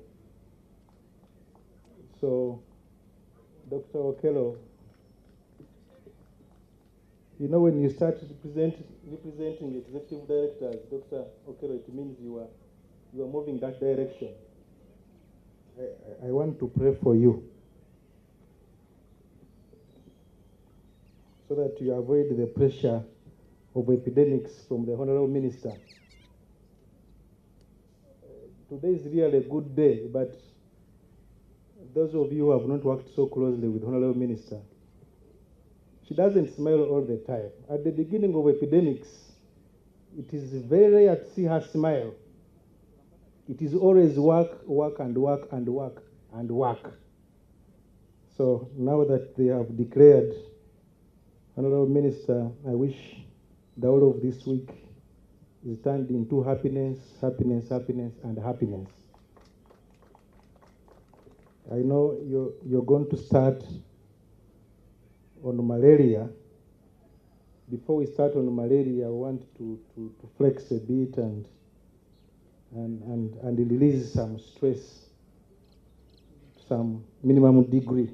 So, Dr. Okello, you know, when you start representing executive directors, Dr. Okello, it means you are moving that direction. I want to pray for you so that you avoid the pressure of epidemics from the Honorable Minister. Today is really a good day, but those of you who have not worked so closely with Honorable Minister, she doesn't smile all the time. At the beginning of epidemics, it is very rare to see her smile. It is always work, work, and work, and work, and work. So now that they have declared, Honorable Minister, I wish the whole of this week is turned into happiness, happiness, happiness, and happiness. I know you're going to start on malaria. Before we start on malaria, I want to flex a bit and release some stress, some minimum degree.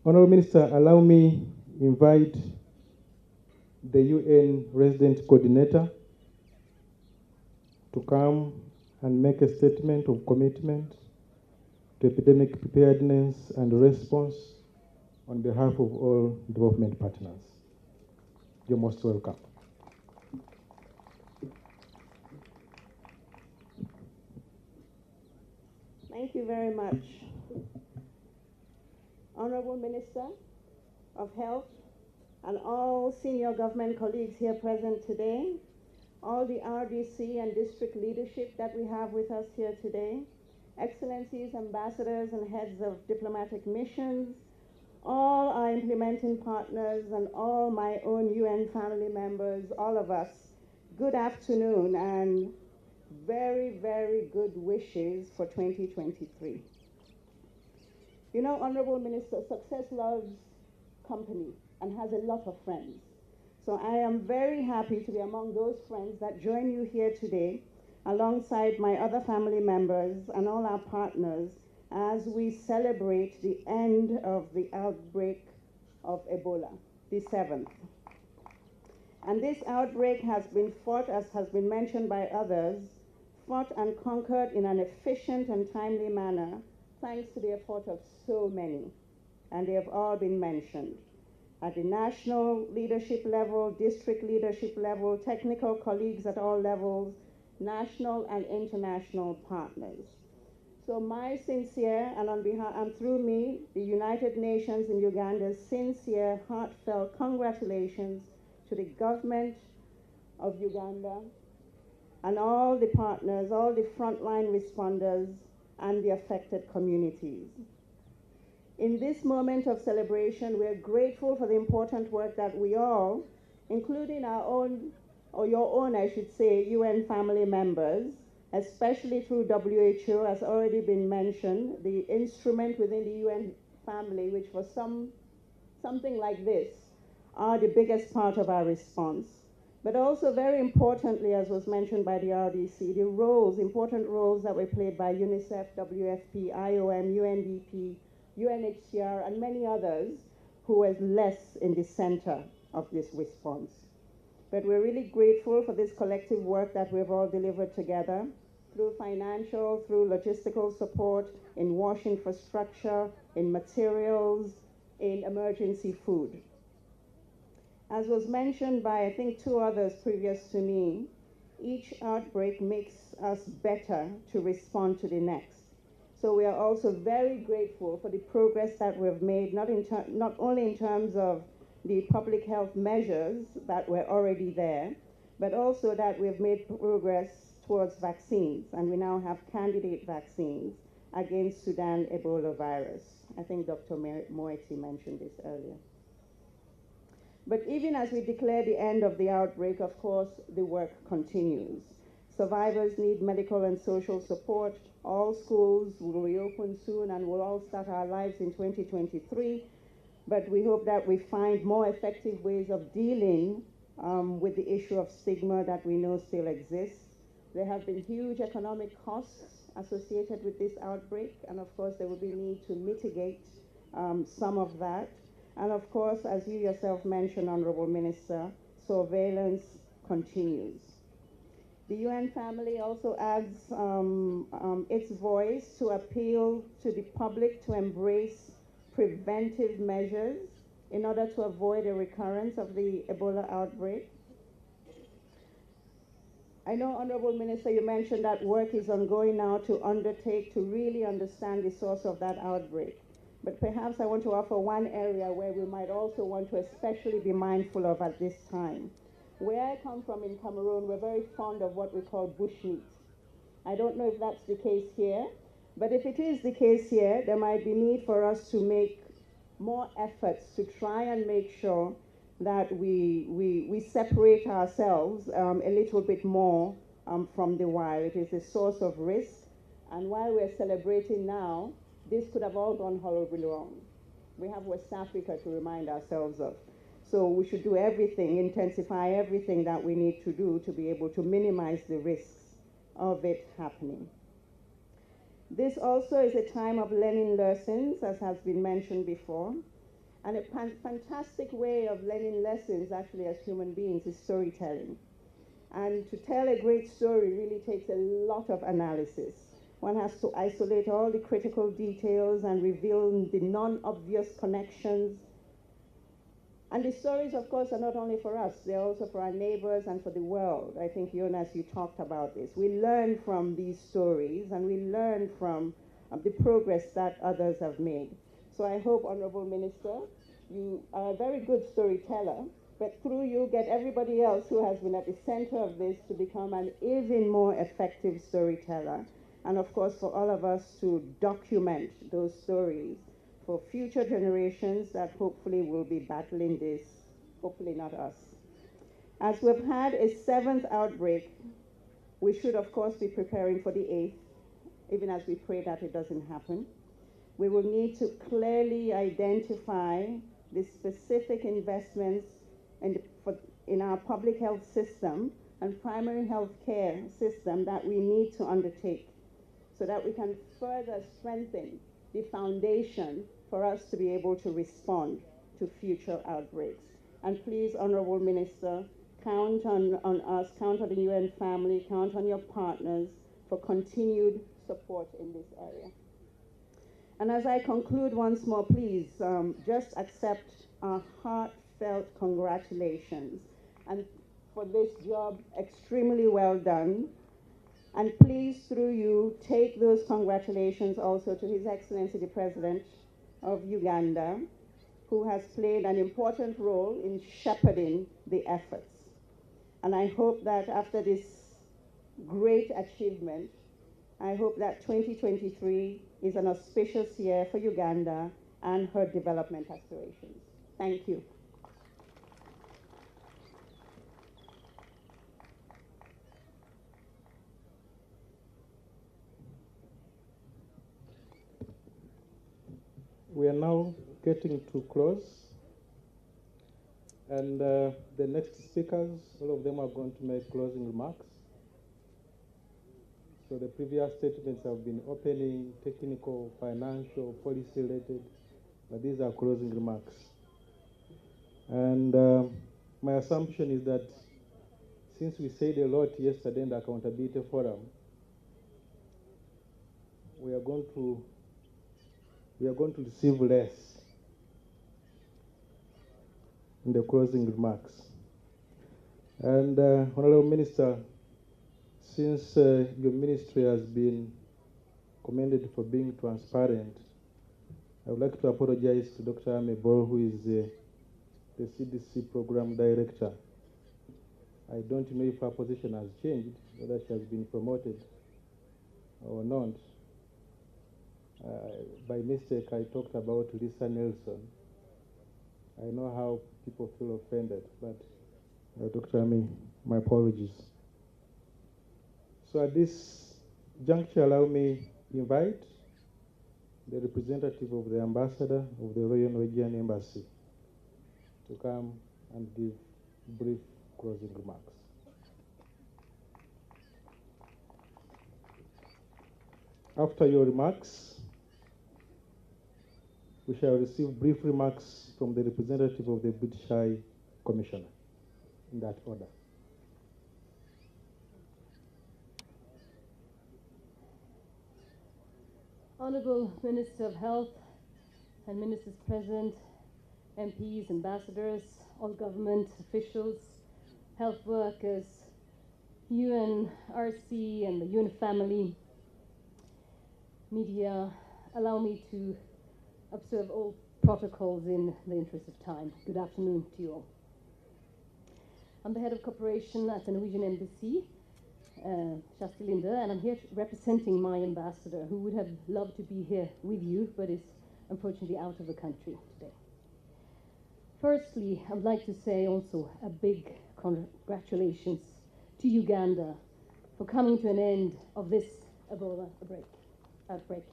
Honorable Minister, allow me invite the UN Resident Coordinator to come and make a statement of commitment to epidemic preparedness and response on behalf of all development partners. You're most welcome. Thank you very much. Honorable Minister of Health and all senior government colleagues here present today, all the RDC and district leadership that we have with us here today, excellencies, ambassadors, and heads of diplomatic missions, all our implementing partners, and all my own UN family members, all of us, good afternoon and very, very good wishes for 2023. You know, Honorable Minister, success loves company and has a lot of friends. So I am very happy to be among those friends that join you here today, alongside my other family members and all our partners, as we celebrate the end of the outbreak of Ebola, the 7th. And this outbreak has been fought, as has been mentioned by others, fought and conquered in an efficient and timely manner, thanks to the effort of so many. And they have all been mentioned. At the national leadership level, district leadership level, technical colleagues at all levels, national and international partners. So my sincere, and on behalf, and through me, the United Nations in Uganda's sincere, heartfelt congratulations to the government of Uganda and all the partners, all the frontline responders, and the affected communities. In this moment of celebration, we are grateful for the important work that we all, including our own, or your own, I should say, UN family members, especially through WHO, has already been mentioned, the instrument within the UN family, which for something like this, are the biggest part of our response. But also very importantly, as was mentioned by the RDC, the roles, important roles that were played by UNICEF, WFP, IOM, UNDP, UNHCR, and many others who was less in the center of this response. But we're really grateful for this collective work that we've all delivered together through financial, through logistical support, in wash infrastructure, in materials, in emergency food. As was mentioned by, I think, 2 others previous to me, each outbreak makes us better to respond to the next. So we are also very grateful for the progress that we've made, not only in terms of the public health measures that were already there, but also that we've made progress towards vaccines, and we now have candidate vaccines against Sudan Ebola virus. I think Dr. Moeti mentioned this earlier. But even as we declare the end of the outbreak, of course, the work continues. Survivors need medical and social support. All schools will reopen soon and we'll all start our lives in 2023. But we hope that we find more effective ways of dealing with the issue of stigma that we know still exists. There have been huge economic costs associated with this outbreak, and of course there will be need to mitigate some of that. And of course, as you yourself mentioned, Honorable Minister, surveillance continues. The UN family also adds its voice to appeal to the public to embrace preventive measures in order to avoid a recurrence of the Ebola outbreak. I know, Honorable Minister, you mentioned that work is ongoing now to undertake to really understand the source of that outbreak. But perhaps I want to offer one area where we might also want to especially be mindful of at this time. Where I come from in Cameroon, we're very fond of what we call bushmeat. I don't know if that's the case here, but if it is the case here, there might be need for us to make more efforts to try and make sure that we separate ourselves a little bit more from the wild. It is a source of risk, and while we're celebrating now, this could have all gone horribly wrong. We have West Africa to remind ourselves of. So we should do everything, intensify everything that we need to do to be able to minimize the risks of it happening. This also is a time of learning lessons, as has been mentioned before. And a fantastic way of learning lessons, actually, as human beings, is storytelling. And to tell a great story really takes a lot of analysis. One has to isolate all the critical details and reveal the non-obvious connections. And the stories, of course, are not only for us, they're also for our neighbors and for the world. I think, Jonas, you talked about this. We learn from these stories, and we learn from the progress that others have made. So I hope, Honorable Minister, you are a very good storyteller, but through you, get everybody else who has been at the center of this to become an even more effective storyteller. And of course, for all of us to document those stories for future generations that hopefully will be battling this, hopefully not us. As we've had a 7th outbreak, we should of course be preparing for the 8th, even as we pray that it doesn't happen. We will need to clearly identify the specific investments in our public health system and primary health care system that we need to undertake so that we can further strengthen the foundation for us to be able to respond to future outbreaks. And please, Honorable Minister, count on us, count on the UN family, count on your partners for continued support in this area. And as I conclude once more, please just accept our heartfelt congratulations and for this job extremely well done. And please, through you, take those congratulations also to His Excellency the President of Uganda, who has played an important role in shepherding the efforts. And I hope that after this great achievement, I hope that 2023 is an auspicious year for Uganda and her development aspirations. Thank you. We are now getting to close, and the next speakers, all of them are going to make closing remarks. So the previous statements have been opening, technical, financial, policy related, but these are closing remarks. And my assumption is that since we said a lot yesterday in the Accountability Forum, we are going to receive less in the closing remarks. And Honorable Minister, since your ministry has been commended for being transparent, I would like to apologize to Dr. Amebor, who is the CDC Program Director. I don't know if her position has changed, whether she has been promoted or not. By mistake, I talked about Lisa Nelson. I know how people feel offended, but Dr. Ami, my apologies. So at this juncture, allow me to invite the representative of the ambassador of the Royal Norwegian Embassy to come and give brief closing remarks. After your remarks, we shall receive brief remarks from the representative of the British High Commissioner, in that order. Honourable Minister of Health and Ministers present, MPs, ambassadors, all government officials, health workers, UNRC and the UN family, media, allow me to observe all protocols in the interest of time. Good afternoon to you all. I'm the head of cooperation at the Norwegian Embassy, Kjersti Linde, and I'm here representing my ambassador, who would have loved to be here with you, but is unfortunately out of the country today. Firstly, I would like to say also a big congratulations to Uganda for coming to an end of this Ebola outbreak.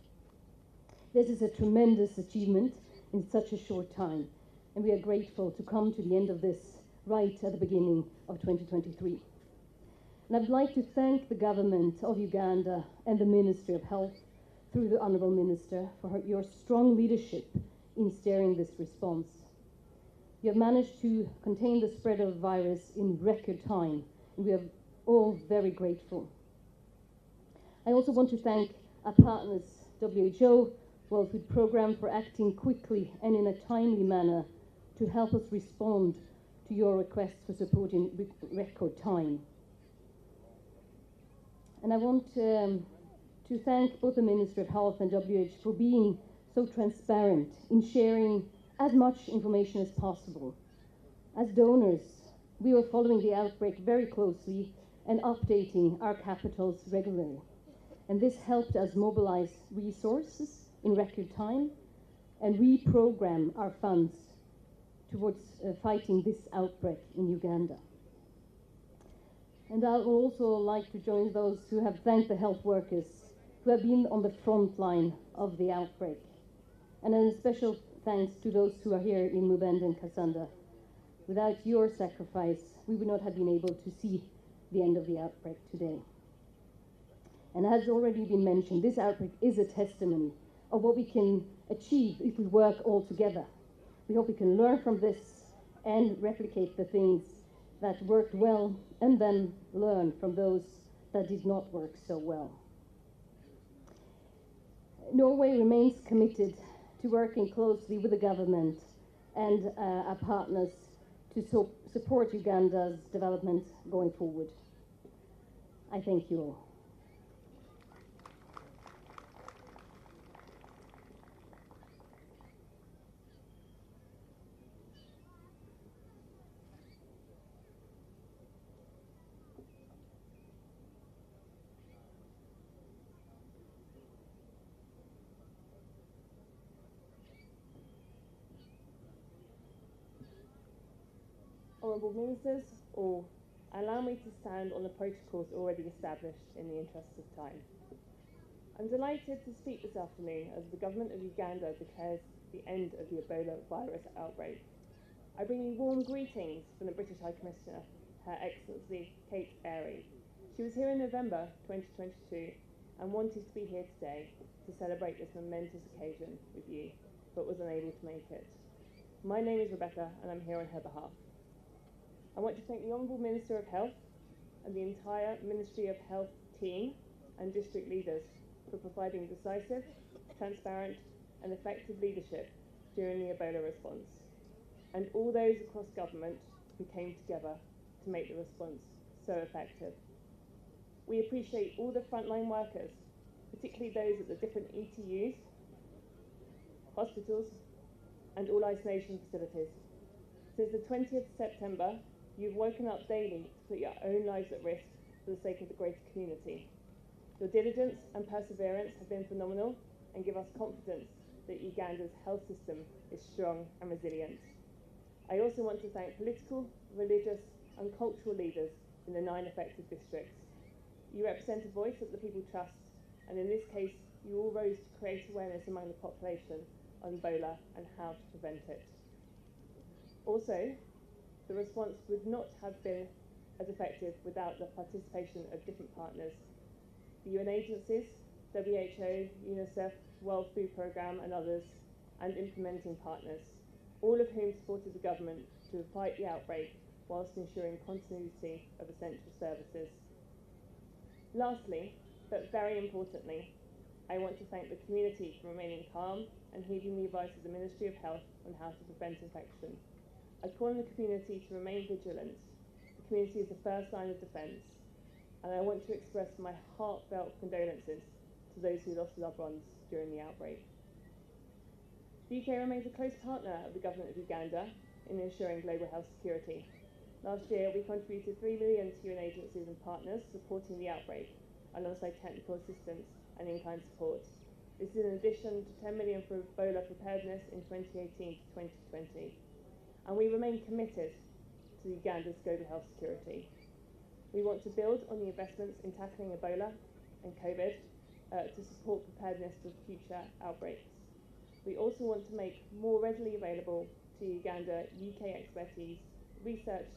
This is a tremendous achievement in such a short time, and we are grateful to come to the end of this right at the beginning of 2023. And I'd like to thank the government of Uganda and the Ministry of Health, through the Honourable Minister, for your strong leadership in steering this response. You have managed to contain the spread of the virus in record time, and we are all very grateful. I also want to thank our partners, WHO, World Food Programme, for acting quickly and in a timely manner to help us respond to your requests for support in record time. And I want to thank both the Ministry of Health and WHO for being so transparent in sharing as much information as possible. As donors, we were following the outbreak very closely and updating our capitals regularly. And this helped us mobilize resources in record time and reprogram our funds towards fighting this outbreak in Uganda. And I would also like to join those who have thanked the health workers who have been on the front line of the outbreak. And a special thanks to those who are here in Mubende and Kasanda, Without your sacrifice, we would not have been able to see the end of the outbreak today. And as already been mentioned, this outbreak is a testimony of what we can achieve if we work all together. We hope we can learn from this and replicate the things that worked well, and then learn from those that did not work so well. Norway remains committed to working closely with the government and our partners to support Uganda's development going forward. I thank you all. Honourable Ministers, all, allow me to stand on the protocols already established in the interest of time. I'm delighted to speak this afternoon as the government of Uganda declares the end of the Ebola virus outbreak. I bring you warm greetings from the British High Commissioner, Her Excellency Kate Airy. She was here in November 2022 and wanted to be here today to celebrate this momentous occasion with you, but was unable to make it. My name is Rebecca and I'm here on her behalf. I want to thank the Honourable Minister of Health and the entire Ministry of Health team and district leaders for providing decisive, transparent and effective leadership during the Ebola response, and all those across government who came together to make the response so effective. We appreciate all the frontline workers, particularly those at the different ETUs, hospitals and all isolation facilities. Since the 20th of September, you've woken up daily to put your own lives at risk for the sake of the greater community. Your diligence and perseverance have been phenomenal and give us confidence that Uganda's health system is strong and resilient. I also want to thank political, religious and cultural leaders in the 9 affected districts. You represent a voice that the people trust, and in this case, you all rose to create awareness among the population on Ebola and how to prevent it. Also, the response would not have been as effective without the participation of different partners. The UN agencies, WHO, UNICEF, World Food Programme and others, and implementing partners, all of whom supported the government to fight the outbreak whilst ensuring continuity of essential services. Lastly, but very importantly, I want to thank the community for remaining calm and heeding the advice of the Ministry of Health on how to prevent infection. I call on the community to remain vigilant. The community is the first line of defence, and I want to express my heartfelt condolences to those who lost loved ones during the outbreak. The UK remains a close partner of the government of Uganda in ensuring global health security. Last year, we contributed $3 million to UN agencies and partners supporting the outbreak, alongside technical assistance and in-kind support. This is in addition to $10 million for Ebola preparedness in 2018 to 2020. And we remain committed to Uganda's global health security. We want to build on the investments in tackling Ebola and COVID to support preparedness for future outbreaks. We also want to make more readily available to Uganda UK expertise, research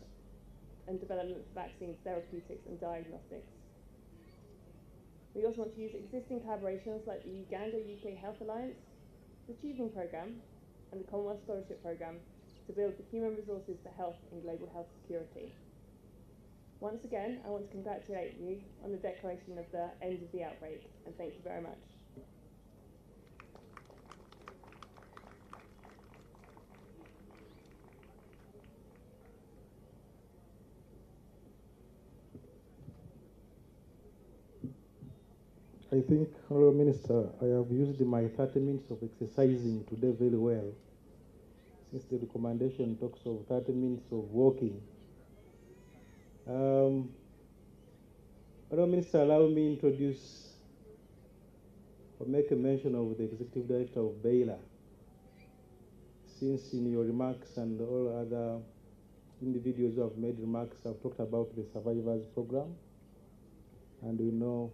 and development for vaccines, therapeutics and diagnostics. We also want to use existing collaborations like the Uganda-UK Health Alliance, the Achieving Programme and the Commonwealth Scholarship Programme to build the human resources for health and global health security. Once again, I want to congratulate you on the declaration of the end of the outbreak, and thank you very much. I think, Honourable Minister, I have used my 30 minutes of exercising today very well, since the recommendation talks of 30 minutes of walking. Honourable Minister, allow me to introduce or make a mention of the Executive Director of EBOLA, since in your remarks and all other individuals who have made remarks have talked about the Survivors Program, and we know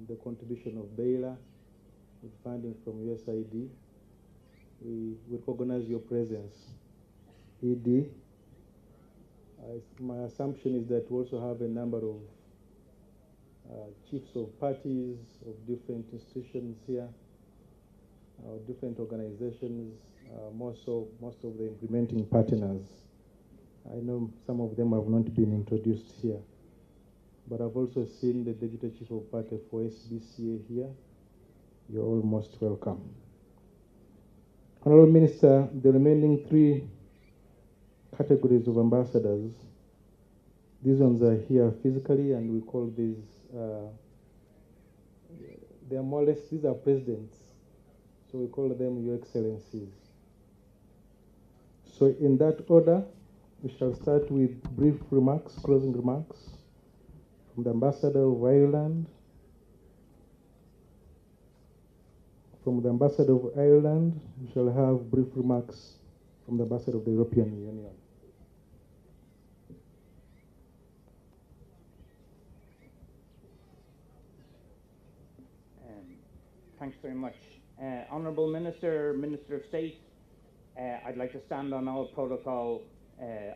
the contribution of EBOLA with funding from USAID. We recognize your presence. ED, My assumption is that we also have a number of chiefs of parties of different institutions here, different organizations, most of the implementing partners. I know some of them have not been introduced here, but I've also seen the Deputy Chief of Party for SBCA here. You're all most welcome. Honorable Minister, the remaining 3 categories of ambassadors, these ones are here physically, and we call these, they are more or less, these are presidents, so we call them Your Excellencies. So in that order, we shall start with brief remarks, closing remarks, from the Ambassador of Ireland. From the Ambassador of Ireland, we shall have brief remarks from the Ambassador of the European Union. Thanks very much. Honourable Minister, Minister of State, I'd like to stand on all protocol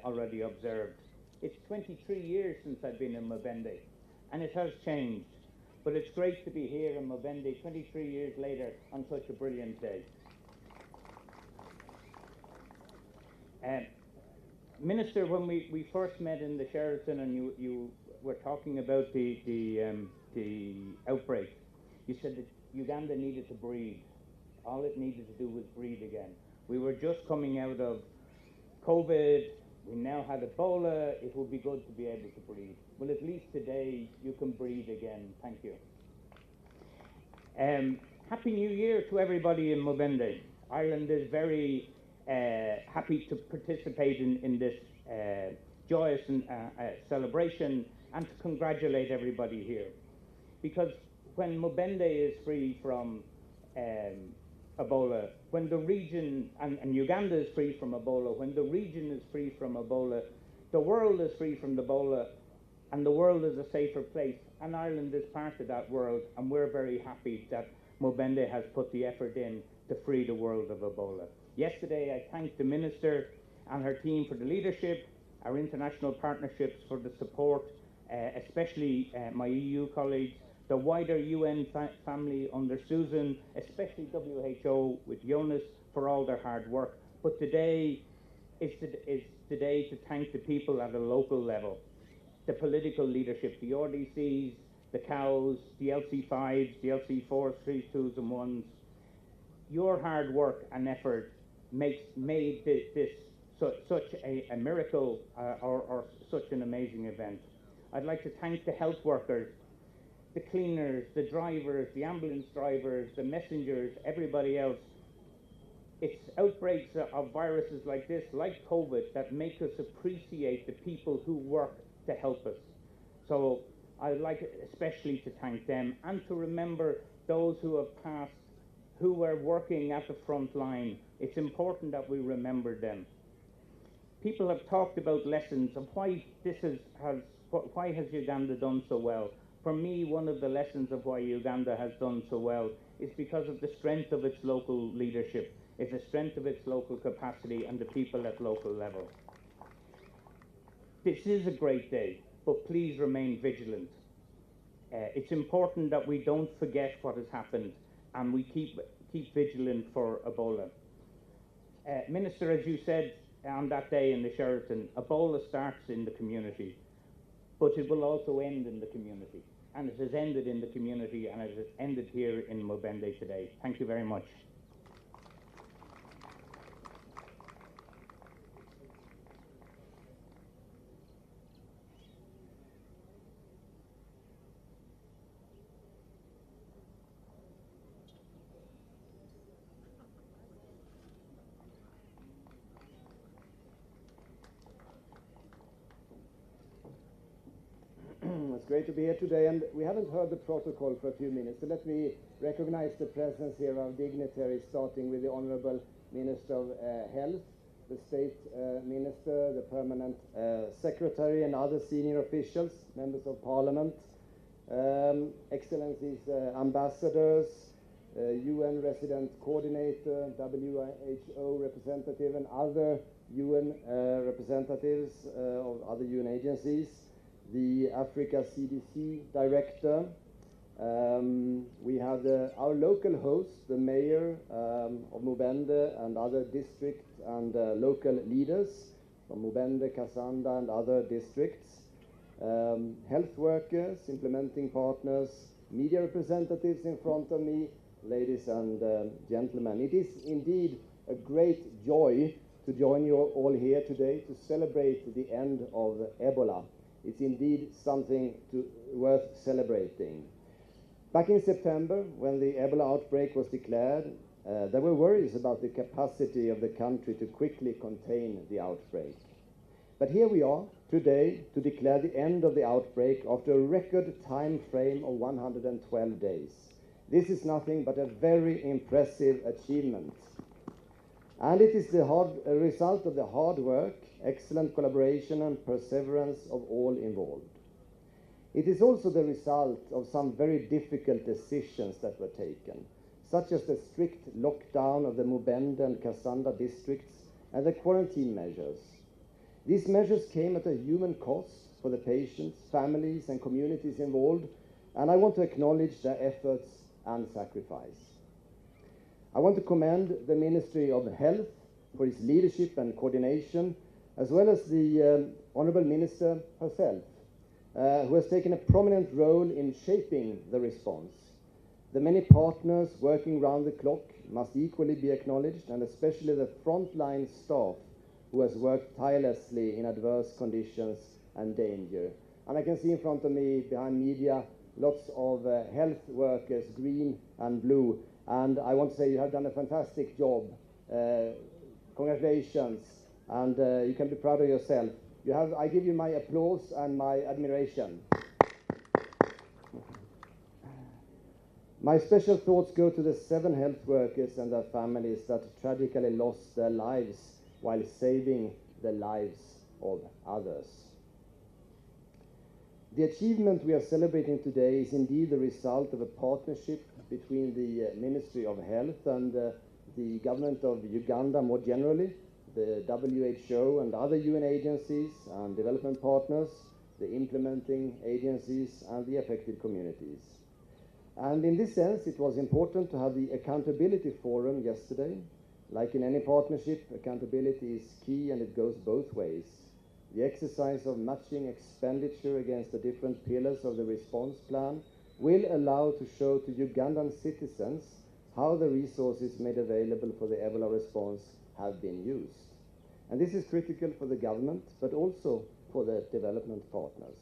already observed. It's 23 years since I've been in Mobende, and it has changed. But it's great to be here in Mobende 23 years later on such a brilliant day. Minister, when we first met in the Sheraton and you were talking about the outbreak, you said that Uganda needed to breathe. All it needed to do was breathe again. We were just coming out of COVID. We now had Ebola. It would be good to be able to breathe. Well, at least today you can breathe again. Thank you. Happy New Year to everybody in Mobende. Ireland is very happy to participate in this joyous celebration and to congratulate everybody here. Because when Mobende is free from Ebola, when the region, and Uganda is free from Ebola, when the region is free from Ebola, the world is free from Ebola, and the world is a safer place, and Ireland is part of that world, and we're very happy that Mobende has put the effort in to free the world of Ebola. Yesterday, I thanked the Minister and her team for the leadership, our international partnerships for the support, especially my EU colleagues, the wider UN family under Susan, especially WHO with Jonas for all their hard work. But today is today to thank the people at a local level, the political leadership, the RDCs, the COWs, the LC5s, the LC4s, 3s, 2s and 1s. Your hard work and effort made this such a miracle or such an amazing event. I'd like to thank the health workers, the cleaners, the drivers, the ambulance drivers, the messengers, everybody else. It's outbreaks of viruses like this, like COVID, that make us appreciate the people who work to help us. So I'd like especially to thank them and to remember those who have passed, who were working at the front line. It's important that we remember them. People have talked about lessons of why why has Uganda done so well. For me, one of the lessons of why Uganda has done so well is because of the strength of its local leadership, is the strength of its local capacity and the people at local level. This is a great day, but please remain vigilant. It's important that we don't forget what has happened and we keep vigilant for Ebola. Minister, as you said on that day in the Sheraton, Ebola starts in the community, but it will also end in the community. And it has ended in the community, and it has ended here in Mobende today. Thank you very much. It's great to be here today, and we haven't heard the protocol for a few minutes, so let me recognize the presence here of dignitaries, starting with the Honorable Minister of Health, the State Minister, the Permanent Secretary, and other senior officials, members of Parliament, Excellencies, ambassadors, UN resident coordinator, WHO representative, and other UN representatives of other UN agencies, the Africa CDC director. We have our local host, the mayor of Mubende, and other district and local leaders from Mubende, Kasanda, and other districts, health workers, implementing partners, media representatives in front of me, ladies and gentlemen. It is indeed a great joy to join you all here today to celebrate the end of Ebola. It's indeed something worth celebrating. Back in September, when the Ebola outbreak was declared, there were worries about the capacity of the country to quickly contain the outbreak. But here we are today to declare the end of the outbreak after a record time frame of 112 days. This is nothing but a very impressive achievement. And it is the result of the hard work, excellent collaboration, and perseverance of all involved. It is also the result of some very difficult decisions that were taken, such as the strict lockdown of the Mubende and Kasanda districts and the quarantine measures. These measures came at a human cost for the patients, families, and communities involved, and I want to acknowledge their efforts and sacrifice. I want to commend the Ministry of Health for its leadership and coordination, as well as the Honourable Minister herself, who has taken a prominent role in shaping the response. The many partners working round the clock must equally be acknowledged, and especially the frontline staff who has worked tirelessly in adverse conditions and danger. And I can see in front of me, behind media, lots of health workers, green and blue. And I want to say you have done a fantastic job. Congratulations, and you can be proud of yourself. I give you my applause and my admiration. My special thoughts go to the 7 health workers and their families that tragically lost their lives while saving the lives of others. The achievement we are celebrating today is indeed the result of a partnership between the Ministry of Health and the government of Uganda more generally, the WHO and other UN agencies and development partners, the implementing agencies, and the affected communities. And in this sense, it was important to have the accountability forum yesterday. Like in any partnership, accountability is key, and it goes both ways. The exercise of matching expenditure against the different pillars of the response plan will allow to show to Ugandan citizens how the resources made available for the Ebola response have been used. And this is critical for the government, but also for the development partners.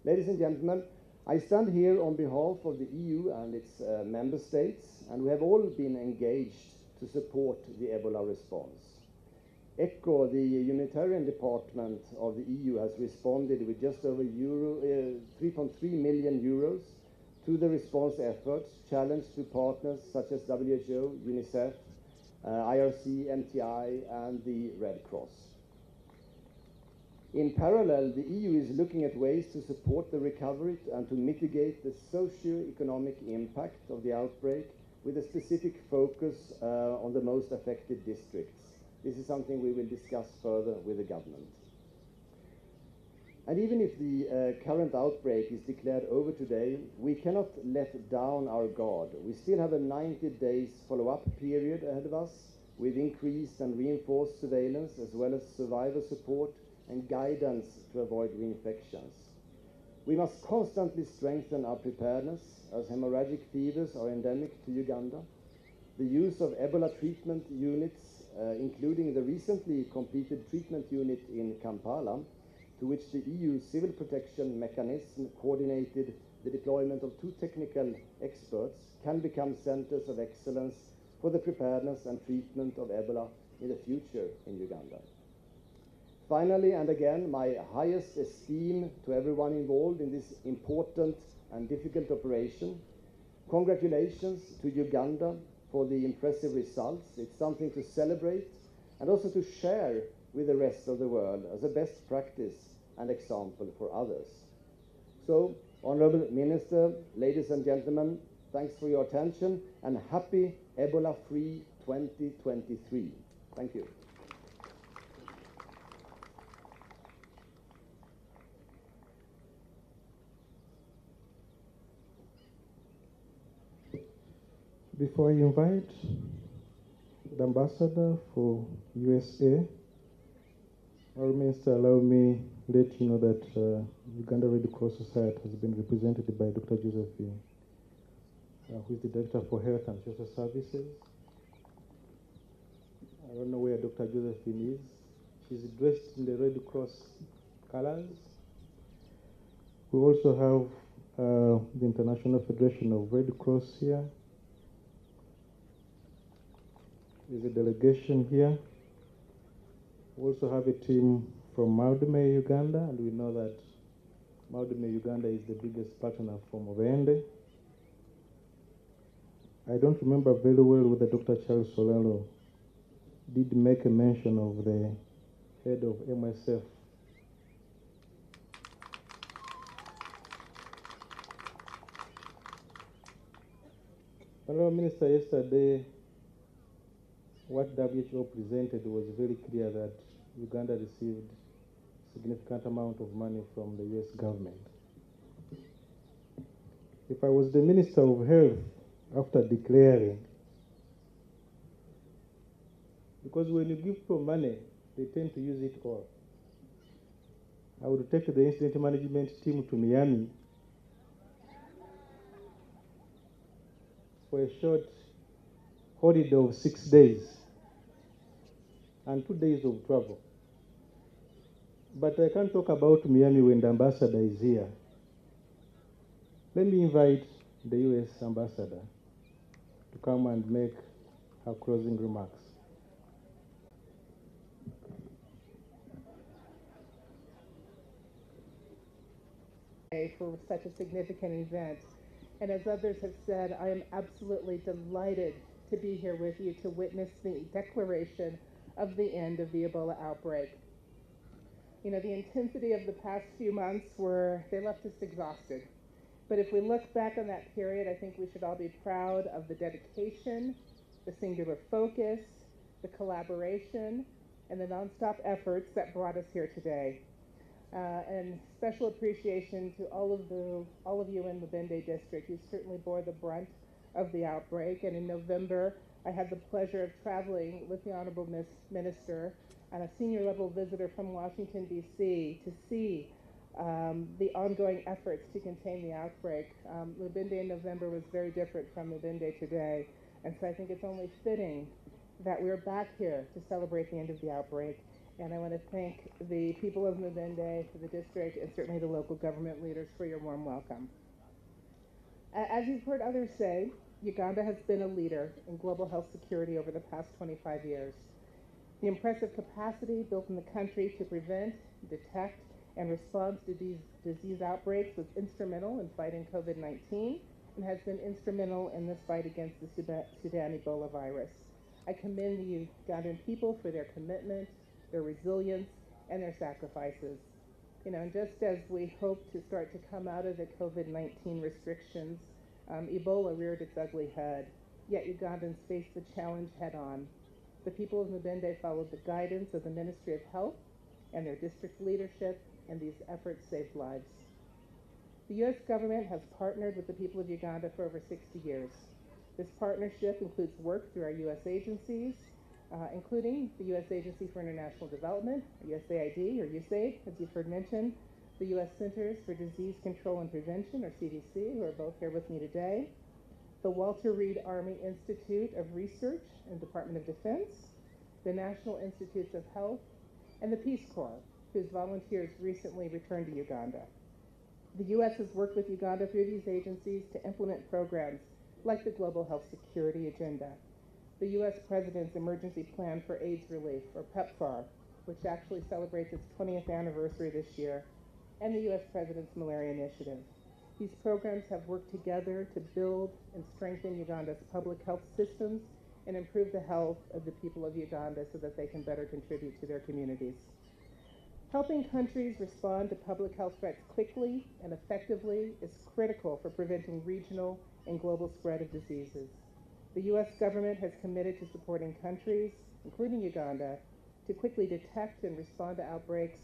Ladies and gentlemen, I stand here on behalf of the EU and its member states, and we have all been engaged to support the Ebola response. ECHO, the humanitarian department of the EU, has responded with just over 3.3 million euros to the response efforts, challenged to partners such as WHO, UNICEF, IRC, MTI, and the Red Cross. In parallel, the EU is looking at ways to support the recovery and to mitigate the socio-economic impact of the outbreak, with a specific focus on the most affected districts. This is something we will discuss further with the government. And even if the current outbreak is declared over today, we cannot let down our guard. We still have a 90 days follow-up period ahead of us, with increased and reinforced surveillance, as well as survivor support and guidance to avoid reinfections. We must constantly strengthen our preparedness, as hemorrhagic fevers are endemic to Uganda. The use of Ebola treatment units, including the recently completed treatment unit in Kampala, to which the EU Civil Protection Mechanism coordinated the deployment of 2 technical experts, can become centers of excellence for the preparedness and treatment of Ebola in the future in Uganda. Finally, and again, my highest esteem to everyone involved in this important and difficult operation. Congratulations to Uganda for the impressive results. It's something to celebrate and also to share with the rest of the world as a best practice and example for others. So, Honourable Minister, ladies and gentlemen, Thanks for your attention, and happy Ebola-free 2023. Thank you. Before I invite the ambassador for USA, our minister, allow me to let you know that Uganda Red Cross Society has been represented by Dr. Josephine, who is the Director for Health and Social Services. I don't know where Dr. Josephine is. She's dressed in the Red Cross colors. We also have the International Federation of Red Cross here. There's a delegation here. We also have a team from Mauldime, Uganda, and we know that Mauldime, Uganda is the biggest partner for Movende. I don't remember very well whether Dr. Charles Solano did make a mention of the head of MSF. Honourable Minister, yesterday what WHO presented was very clear that Uganda received a significant amount of money from the US government. If I was the Minister of Health, after declaring, because when you give people money, they tend to use it all. I would take the incident management team to Miami for a short holiday of 6 days and 2 days of travel. But I can't talk about Miami when the ambassador is here. Let me invite the US ambassador to come and make her closing remarks. For such a significant event. And as others have said, I am absolutely delighted to be here with you to witness the declaration of the end of the Ebola outbreak. You know, the intensity of the past few months they left us exhausted. But if we look back on that period, I think we should all be proud of the dedication, the singular focus, the collaboration, and the nonstop efforts that brought us here today. And special appreciation to all of you in the Bende district. You certainly bore the brunt of the outbreak. And in November, I had the pleasure of traveling with the Honorable Minister and a senior level visitor from Washington, D.C. to see the ongoing efforts to contain the outbreak. Lubende in November was very different from Lubende today. And so I think it's only fitting that we're back here to celebrate the end of the outbreak. And I want to thank the people of Lubende, the district, and certainly the local government leaders for your warm welcome. As you've heard others say, Uganda has been a leader in global health security over the past 25 years. The impressive capacity built in the country to prevent, detect, and respond to these disease outbreaks was instrumental in fighting COVID-19 and has been instrumental in this fight against the Sudan Ebola virus. I commend the Ugandan people for their commitment, their resilience, and their sacrifices. You know, and just as we hope to start to come out of the COVID-19 restrictions, Ebola reared its ugly head, yet Ugandans faced the challenge head on. The people of Mubende followed the guidance of the Ministry of Health and their district leadership, and these efforts saved lives. The U.S. government has partnered with the people of Uganda for over 60 years. This partnership includes work through our U.S. agencies, including the U.S. Agency for International Development, USAID, or USAID, as you've heard mentioned, the U.S. Centers for Disease Control and Prevention, or CDC, who are both here with me today, the Walter Reed Army Institute of Research and Department of Defense, the National Institutes of Health, and the Peace Corps, whose volunteers recently returned to Uganda. The U.S. has worked with Uganda through these agencies to implement programs like the Global Health Security Agenda, the U.S. President's Emergency Plan for AIDS Relief, or PEPFAR, which actually celebrates its 20th anniversary this year, and the U.S. President's Malaria Initiative. These programs have worked together to build and strengthen Uganda's public health systems and improve the health of the people of Uganda so that they can better contribute to their communities. Helping countries respond to public health threats quickly and effectively is critical for preventing regional and global spread of diseases. The U.S. government has committed to supporting countries, including Uganda, to quickly detect and respond to outbreaks,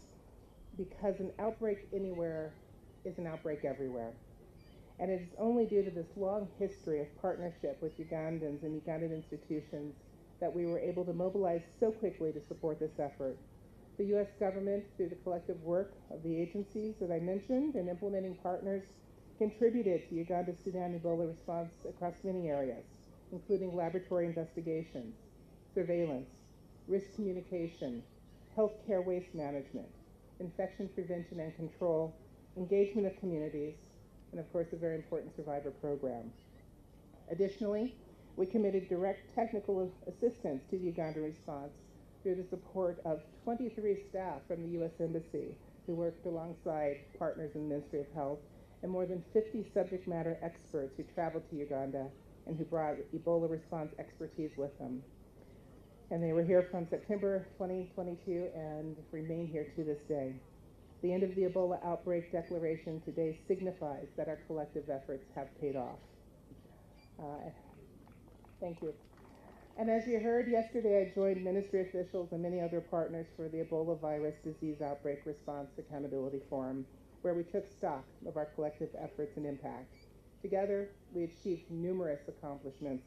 because an outbreak anywhere is an outbreak everywhere. And it is only due to this long history of partnership with Ugandans and Ugandan institutions that we were able to mobilize so quickly to support this effort. The U.S. government, through the collective work of the agencies that I mentioned and implementing partners, contributed to Uganda's Sudan Ebola response across many areas, including laboratory investigations, surveillance, risk communication, healthcare waste management, infection prevention and control, engagement of communities, and of course a very important survivor program. Additionally, we committed direct technical assistance to the Uganda response through the support of 23 staff from the U.S. Embassy who worked alongside partners in the Ministry of Health, and more than 50 subject matter experts who traveled to Uganda and who brought Ebola response expertise with them. And they were here from September 2022 and remain here to this day. The end of the Ebola outbreak declaration today signifies that our collective efforts have paid off. Thank you. And as you heard yesterday, I joined ministry officials and many other partners for the Ebola virus disease outbreak response accountability forum, where we took stock of our collective efforts and impact. Together, we achieved numerous accomplishments,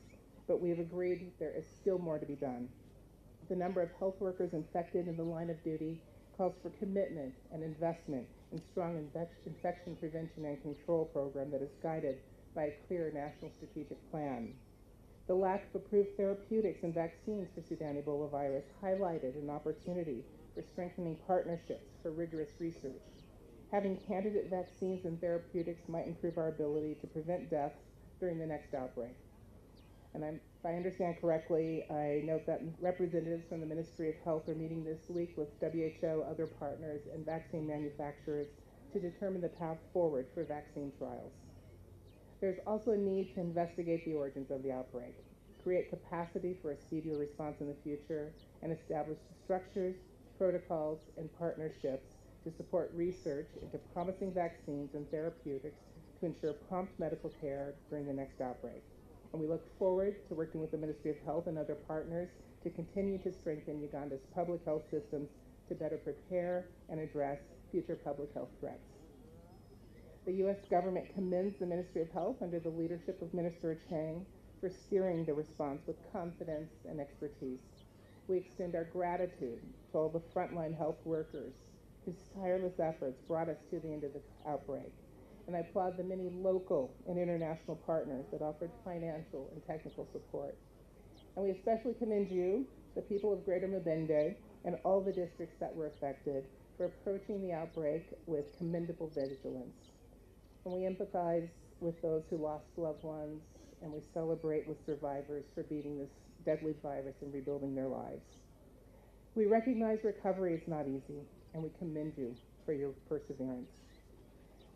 but we have agreed there is still more to be done. The number of health workers infected in the line of duty calls for commitment and investment in strong infection prevention and control program that is guided by a clear national strategic plan. The lack of approved therapeutics and vaccines for Sudan Ebola virus highlighted an opportunity for strengthening partnerships for rigorous research. Having candidate vaccines and therapeutics might improve our ability to prevent deaths during the next outbreak. And if I understand correctly, I note that representatives from the Ministry of Health are meeting this week with WHO, other partners, and vaccine manufacturers to determine the path forward for vaccine trials. There's also a need to investigate the origins of the outbreak, create capacity for a speedier response in the future, and establish structures, protocols, and partnerships to support research into promising vaccines and therapeutics to ensure prompt medical care during the next outbreak. And we look forward to working with the Ministry of Health and other partners to continue to strengthen Uganda's public health systems to better prepare and address future public health threats. The U.S. government commends the Ministry of Health under the leadership of Minister Chang for steering the response with confidence and expertise. We extend our gratitude to all the frontline health workers whose tireless efforts brought us to the end of the outbreak. And I applaud the many local and international partners that offered financial and technical support. And we especially commend you, the people of Greater Mubende, and all the districts that were affected for approaching the outbreak with commendable vigilance. And we empathize with those who lost loved ones, and we celebrate with survivors for beating this deadly virus and rebuilding their lives. We recognize recovery is not easy, and we commend you for your perseverance.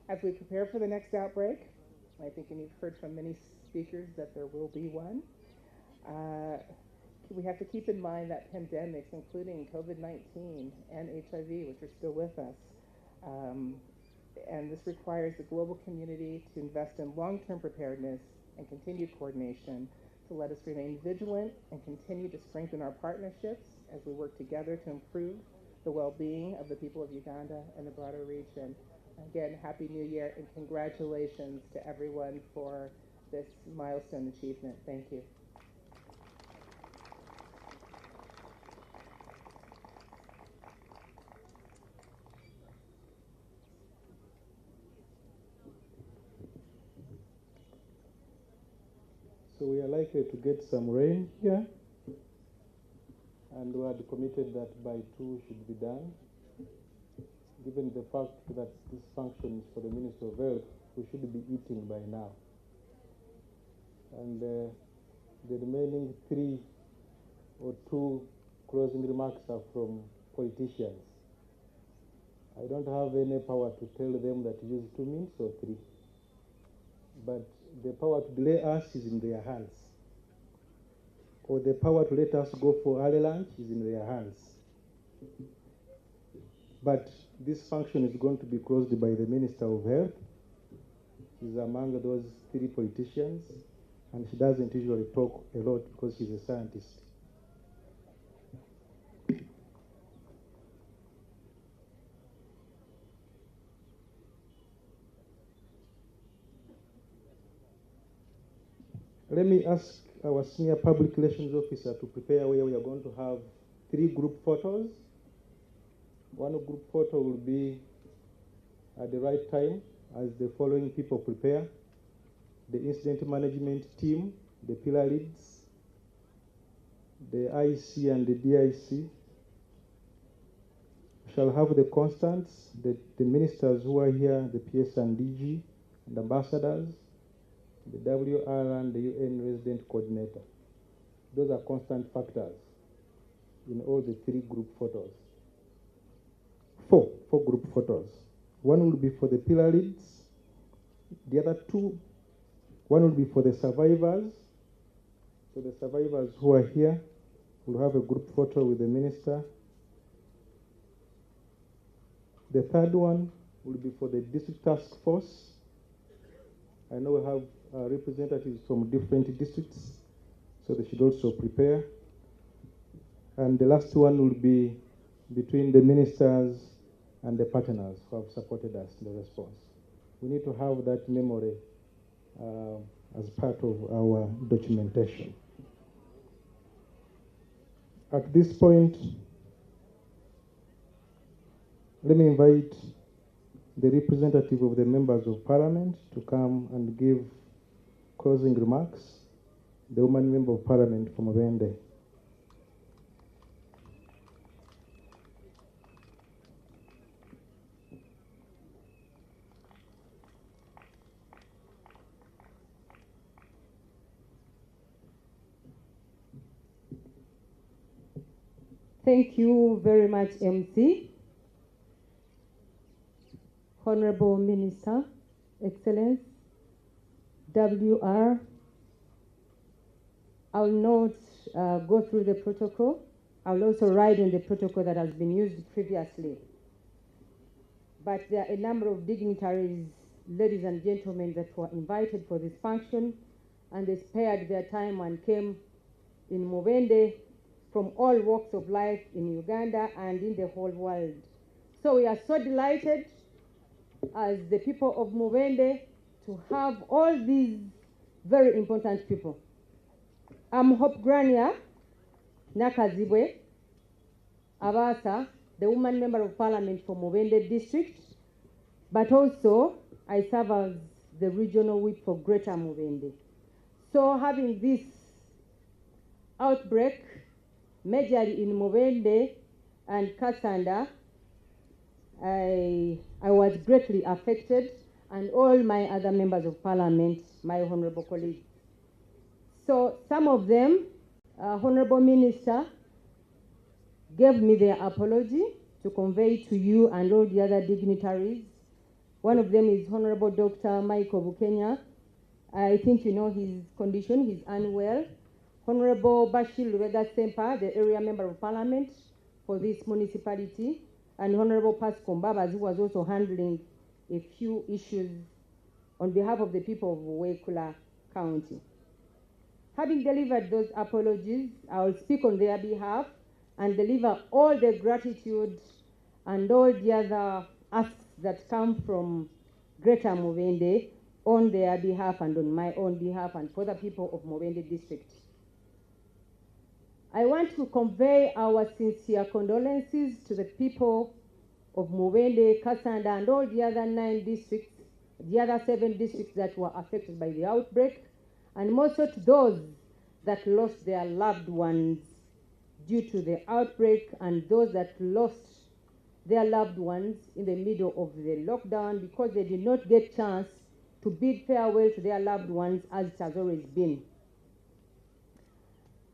As we prepare for the next outbreak, I think, and you've heard from many speakers that there will be one, we have to keep in mind that pandemics, including COVID-19 and HIV, which are still with us, and this requires the global community to invest in long-term preparedness and continued coordination to let us remain vigilant and continue to strengthen our partnerships as we work together to improve the well-being of the people of Uganda and the broader region. Again, Happy New Year and congratulations to everyone for this milestone achievement. Thank you. So we are likely to get some rain here, and we had committed that by 2 should be done. Given the fact that this functions for the Ministry of Health, we should be eating by now. And the remaining 3 or 2 closing remarks are from politicians. I don't have any power to tell them that use 2 minutes or 3. But the power to delay us is in their hands. Or the power to let us go for early lunch is in their hands. But this function is going to be closed by the Minister of Health. She's among those 3 politicians, and she doesn't usually talk a lot because she's a scientist. Let me ask our senior public relations officer to prepare where we are going to have 3 group photos. One group photo will be at the right time as the following people prepare: the incident management team, the pillar leads, the IC and the DIC. We shall have the constants, the ministers who are here, the PS and DG, and ambassadors, the WR and the UN resident coordinator. Those are constant factors in all the 3 group photos. 4 group photos. One will be for the pillar leads. The other 2, one will be for the survivors. So the survivors who are here will have a group photo with the minister. The third one will be for the district task force. I know we have representatives from different districts, so they should also prepare. And the last one will be between the ministers and the partners who have supported us in the response. We need to have that memory as part of our documentation. At this point, let me invite the representative of the members of parliament to come and give closing remarks. The woman member of parliament from Mubende. Thank you very much, MC. Honorable Minister, Excellence, WR, I'll not go through the protocol. I'll also write on the protocol that has been used previously. But there are a number of dignitaries, ladies and gentlemen, that were invited for this function, and they spared their time and came in Mubende from all walks of life in Uganda and in the whole world. So we are so delighted as the people of Mubende to have all these very important people. I'm Hope Grania Nakazibwe Abasa, the woman member of parliament for Mubende district, but also I serve as the regional whip for Greater Mubende. So having this outbreak majorly in Mubende and Kasanda, I was greatly affected, and all my other members of parliament, my honorable colleagues. So some of them, Honorable Minister, gave me their apology to convey to you and all the other dignitaries. One of them is Honorable Dr. Michael Bukenya. I think you know his condition, he's unwell. Honorable Bashir Lubega Sempa, the area member of parliament for this municipality, and Honorable Pascal Mbabas, who was also handling a few issues on behalf of the people of Wekula County. Having delivered those apologies, I will speak on their behalf and deliver all the gratitude and all the other asks that come from Greater Mubende on their behalf and on my own behalf and for the people of Mubende district. I want to convey our sincere condolences to the people of Mubende, Kasanda, and all the other 9 districts, the other 7 districts that were affected by the outbreak, and also to those that lost their loved ones due to the outbreak, and those that lost their loved ones in the middle of the lockdown because they did not get a chance to bid farewell to their loved ones as it has always been.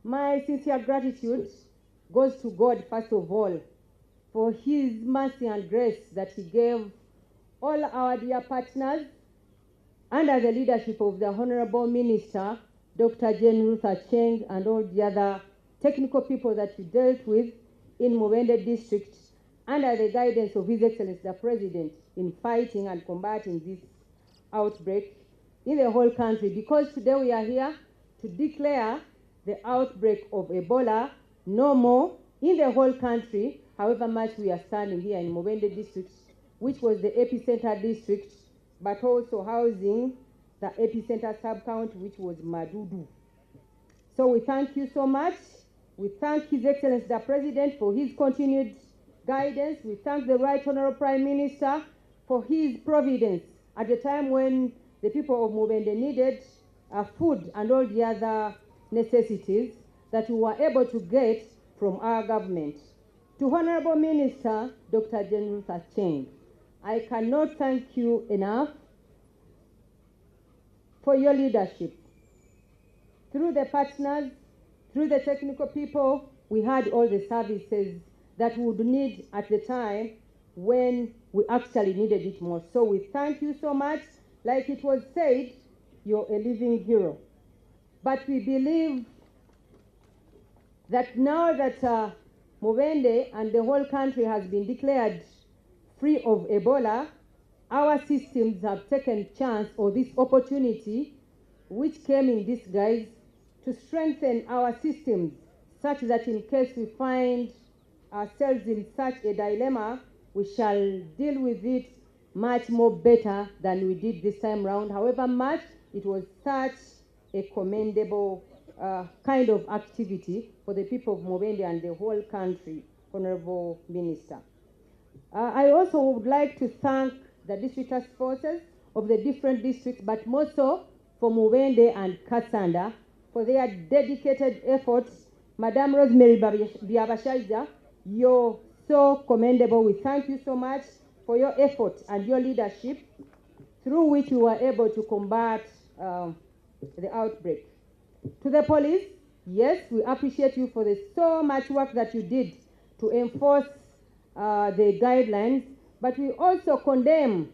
My sincere gratitude goes to God, first of all, for his mercy and grace that he gave all our dear partners under the leadership of the Honorable Minister, Dr. Jane Ruth Acheng, and all the other technical people that you dealt with in Mubende district under the guidance of His Excellency the President in fighting and combating this outbreak in the whole country, because today we are here to declare the outbreak of Ebola no more in the whole country, however much we are standing here in Mubende district, which was the epicenter district, but also housing the epicenter sub-county, which was Madudu. So we thank you so much. We thank His Excellency the President for his continued guidance. We thank the Right Honorable Prime Minister for his providence at the time when the people of Mubende needed food and all the other necessities that we were able to get from our government. To Honorable Minister Dr. General Sacheng, I cannot thank you enough for your leadership. Through the partners, through the technical people, we had all the services that we would need at the time when we actually needed it most. So we thank you so much. Like it was said, you're a living hero. But we believe that now that Mubende and the whole country has been declared free of Ebola, our systems have taken chance or this opportunity, which came in disguise, to strengthen our systems such that in case we find ourselves in such a dilemma, we shall deal with it much more better than we did this time round. However much it was such a commendable kind of activity for the people of Mubende and the whole country, Honorable Minister. I also would like to thank the district task forces of the different districts, but more so for Mubende and Kasanda for their dedicated efforts. Madam Rosemary Biabashaija, you're so commendable. We thank you so much for your efforts and your leadership, through which we were able to combat the outbreak. To the police, yes, we appreciate you for the so much work that you did to enforce the guidelines, but we also condemn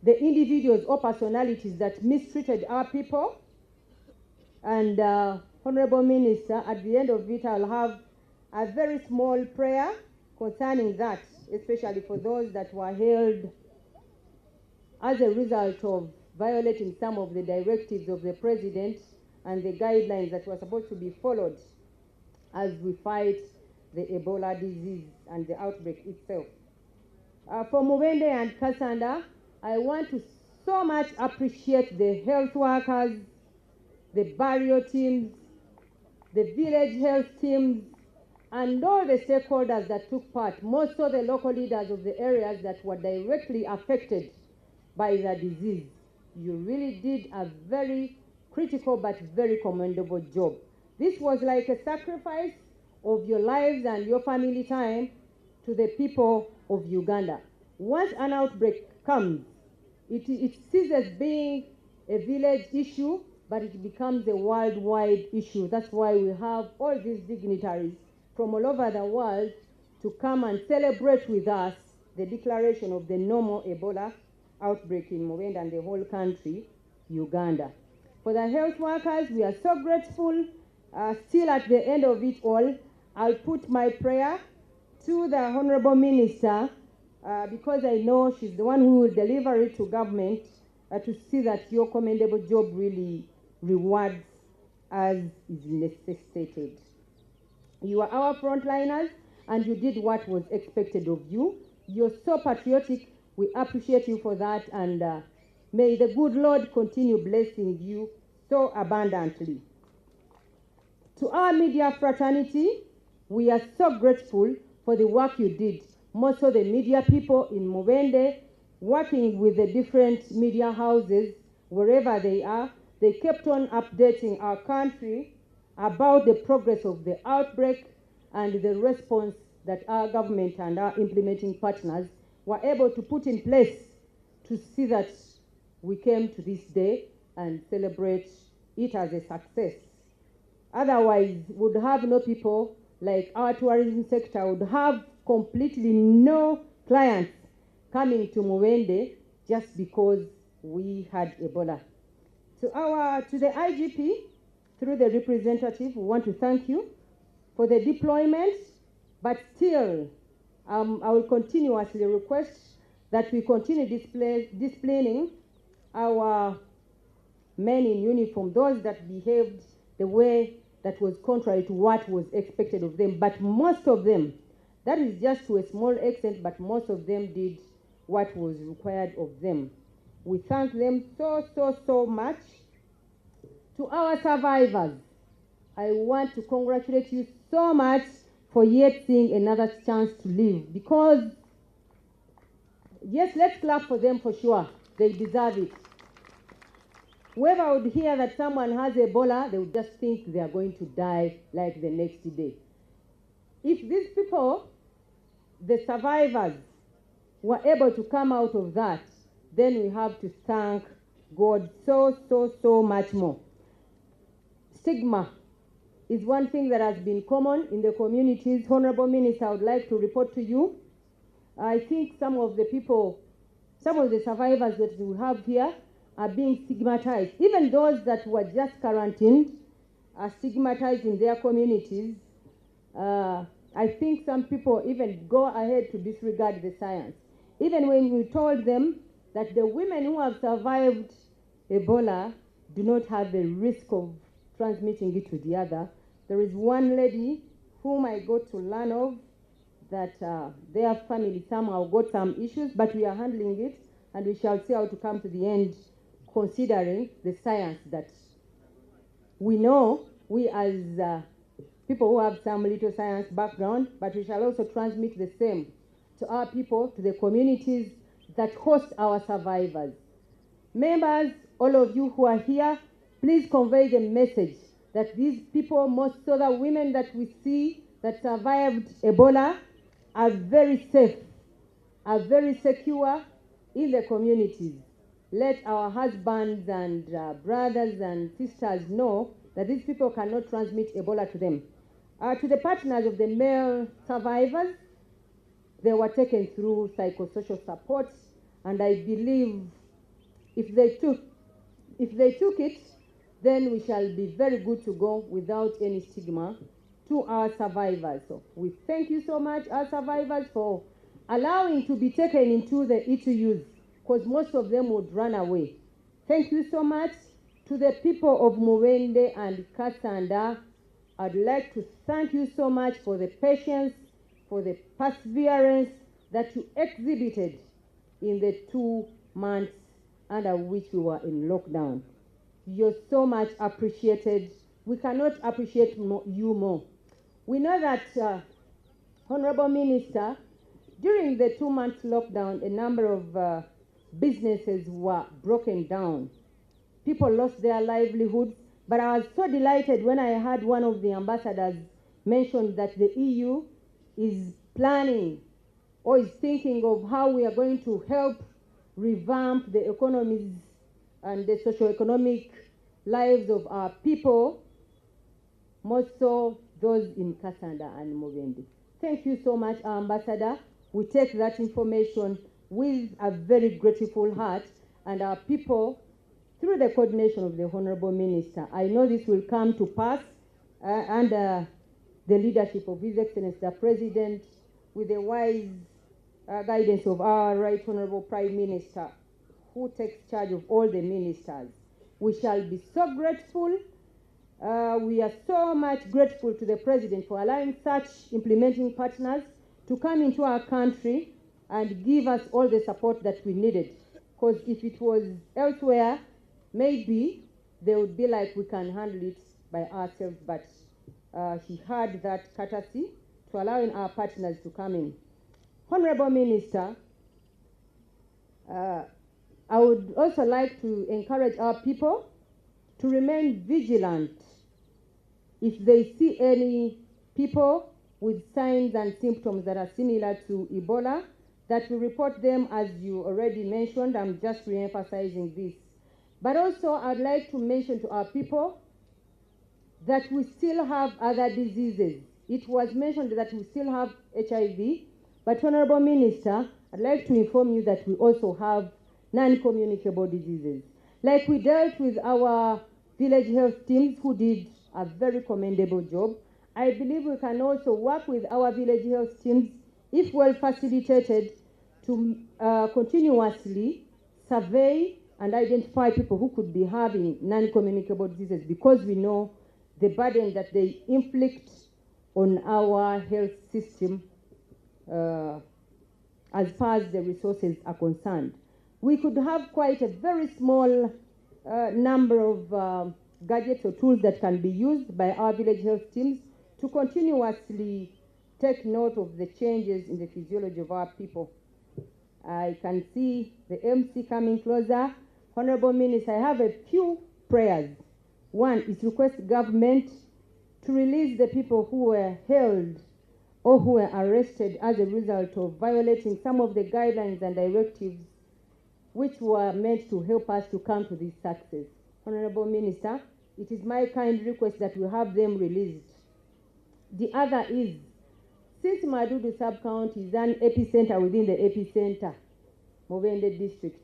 the individuals or personalities that mistreated our people. And Honorable Minister, at the end of it, I'll have a very small prayer concerning that, especially for those that were held as a result of violating some of the directives of the President and the guidelines that were supposed to be followed as we fight the Ebola disease and the outbreak itself. For Mubende and Kasanda, I want to so much appreciate the health workers, the barrier teams, the village health teams, and all the stakeholders that took part, more so the local leaders of the areas that were directly affected by the disease. You really did a very critical but very commendable job. This was like a sacrifice of your lives and your family time to the people of Uganda. Once an outbreak comes, it ceases being a village issue, but it becomes a worldwide issue. That's why we have all these dignitaries from all over the world to come and celebrate with us the declaration of the normal Ebola outbreak in Mubende and the whole country, Uganda. For the health workers, we are so grateful. Still at the end of it all, I'll put my prayer to the Honorable Minister because I know she's the one who will deliver it to government to see that your commendable job really rewards as is necessitated. You are our frontliners and you did what was expected of you. You're so patriotic. We appreciate you for that, and may the good Lord continue blessing you so abundantly. To our media fraternity, we are so grateful for the work you did. Most of the media people in Mubende, working with the different media houses, wherever they are, they kept on updating our country about the progress of the outbreak and the response that our government and our implementing partners were able to put in place to see that we came to this day and celebrate it as a success. Otherwise, we would have no people, like our tourism sector would have completely no clients coming to Mubende just because we had Ebola. To the IGP, through the representative, we want to thank you for the deployment, but still, I will continuously request that we continue displaying our men in uniform, those that behaved the way that was contrary to what was expected of them. But most of them, that is just to a small extent, but most of them did what was required of them. We thank them so much. To our survivors, I want to congratulate you so much for yet seeing another chance to live. Because, yes, let's clap for them for sure. They deserve it. Whoever would hear that someone has Ebola, they would just think they are going to die like the next day. If these people, the survivors, were able to come out of that, then we have to thank God so much more. Stigma is one thing that has been common in the communities. Honorable Minister, I would like to report to you. I think some of the survivors that we have here are being stigmatized. Even those that were just quarantined are stigmatized in their communities. I think some people even go ahead to disregard the science. Even when we told them that the women who have survived Ebola do not have the risk of transmitting it to the other. There is one lady whom I got to learn of that their family somehow got some issues, but we are handling it, and we shall see how to come to the end, considering the science that we know, we as people who have some little science background, but we shall also transmit the same to our people, to the communities that host our survivors. Members, all of you who are here, please convey the message that these people, most of the women that we see that survived Ebola, are very safe, are very secure in the communities. Let our husbands and brothers and sisters know that these people cannot transmit Ebola to them. To the partners of the male survivors, they were taken through psychosocial support, and I believe if they took it, then we shall be very good to go without any stigma to our survivors. So we thank you so much, our survivors, for allowing to be taken into the ETUs, because most of them would run away. Thank you so much to the people of Mubende and Kasanda. I'd like to thank you so much for the patience, for the perseverance that you exhibited in the 2 months under which we were in lockdown. You're so much appreciated. We cannot appreciate you more. We know that, Honorable Minister, during the 2 months lockdown, a number of businesses were broken down. People lost their livelihoods, but I was so delighted when I heard one of the ambassadors mention that the EU is planning or is thinking of how we are going to help revamp the economies and the socio-economic lives of our people, most so those in Kasanda and Mubende. Thank you so much, our ambassador. We take that information with a very grateful heart, and our people, through the coordination of the Honorable Minister, I know this will come to pass under the leadership of His Excellency the President, with the wise guidance of our Right Honorable Prime Minister, who takes charge of all the ministers. We shall be so grateful. We are so much grateful to the President for allowing such implementing partners to come into our country and give us all the support that we needed. Because if it was elsewhere, maybe they would be like, we can handle it by ourselves, but he had that courtesy to allowing our partners to come in. Honorable Minister, I would also like to encourage our people to remain vigilant. If they see any people with signs and symptoms that are similar to Ebola, that we report them, as you already mentioned. I'm just re-emphasizing this. But also, I'd like to mention to our people that we still have other diseases. It was mentioned that we still have HIV, but Honorable Minister, I'd like to inform you that we also have non-communicable diseases. Like we dealt with our village health teams who did a very commendable job, I believe we can also work with our village health teams, if well facilitated, to continuously survey and identify people who could be having non-communicable diseases, because we know the burden that they inflict on our health system as far as the resources are concerned. We could have quite a very small number of gadgets or tools that can be used by our village health teams to continuously take note of the changes in the physiology of our people. I can see the MC coming closer. Honorable Minister, I have a few prayers. One is to request government to release the people who were held or who were arrested as a result of violating some of the guidelines and directives which were meant to help us to come to this success. Honorable Minister, it is my kind request that we have them released. The other is, since Madudu sub-county is an epicenter within the epicenter, Mubende district,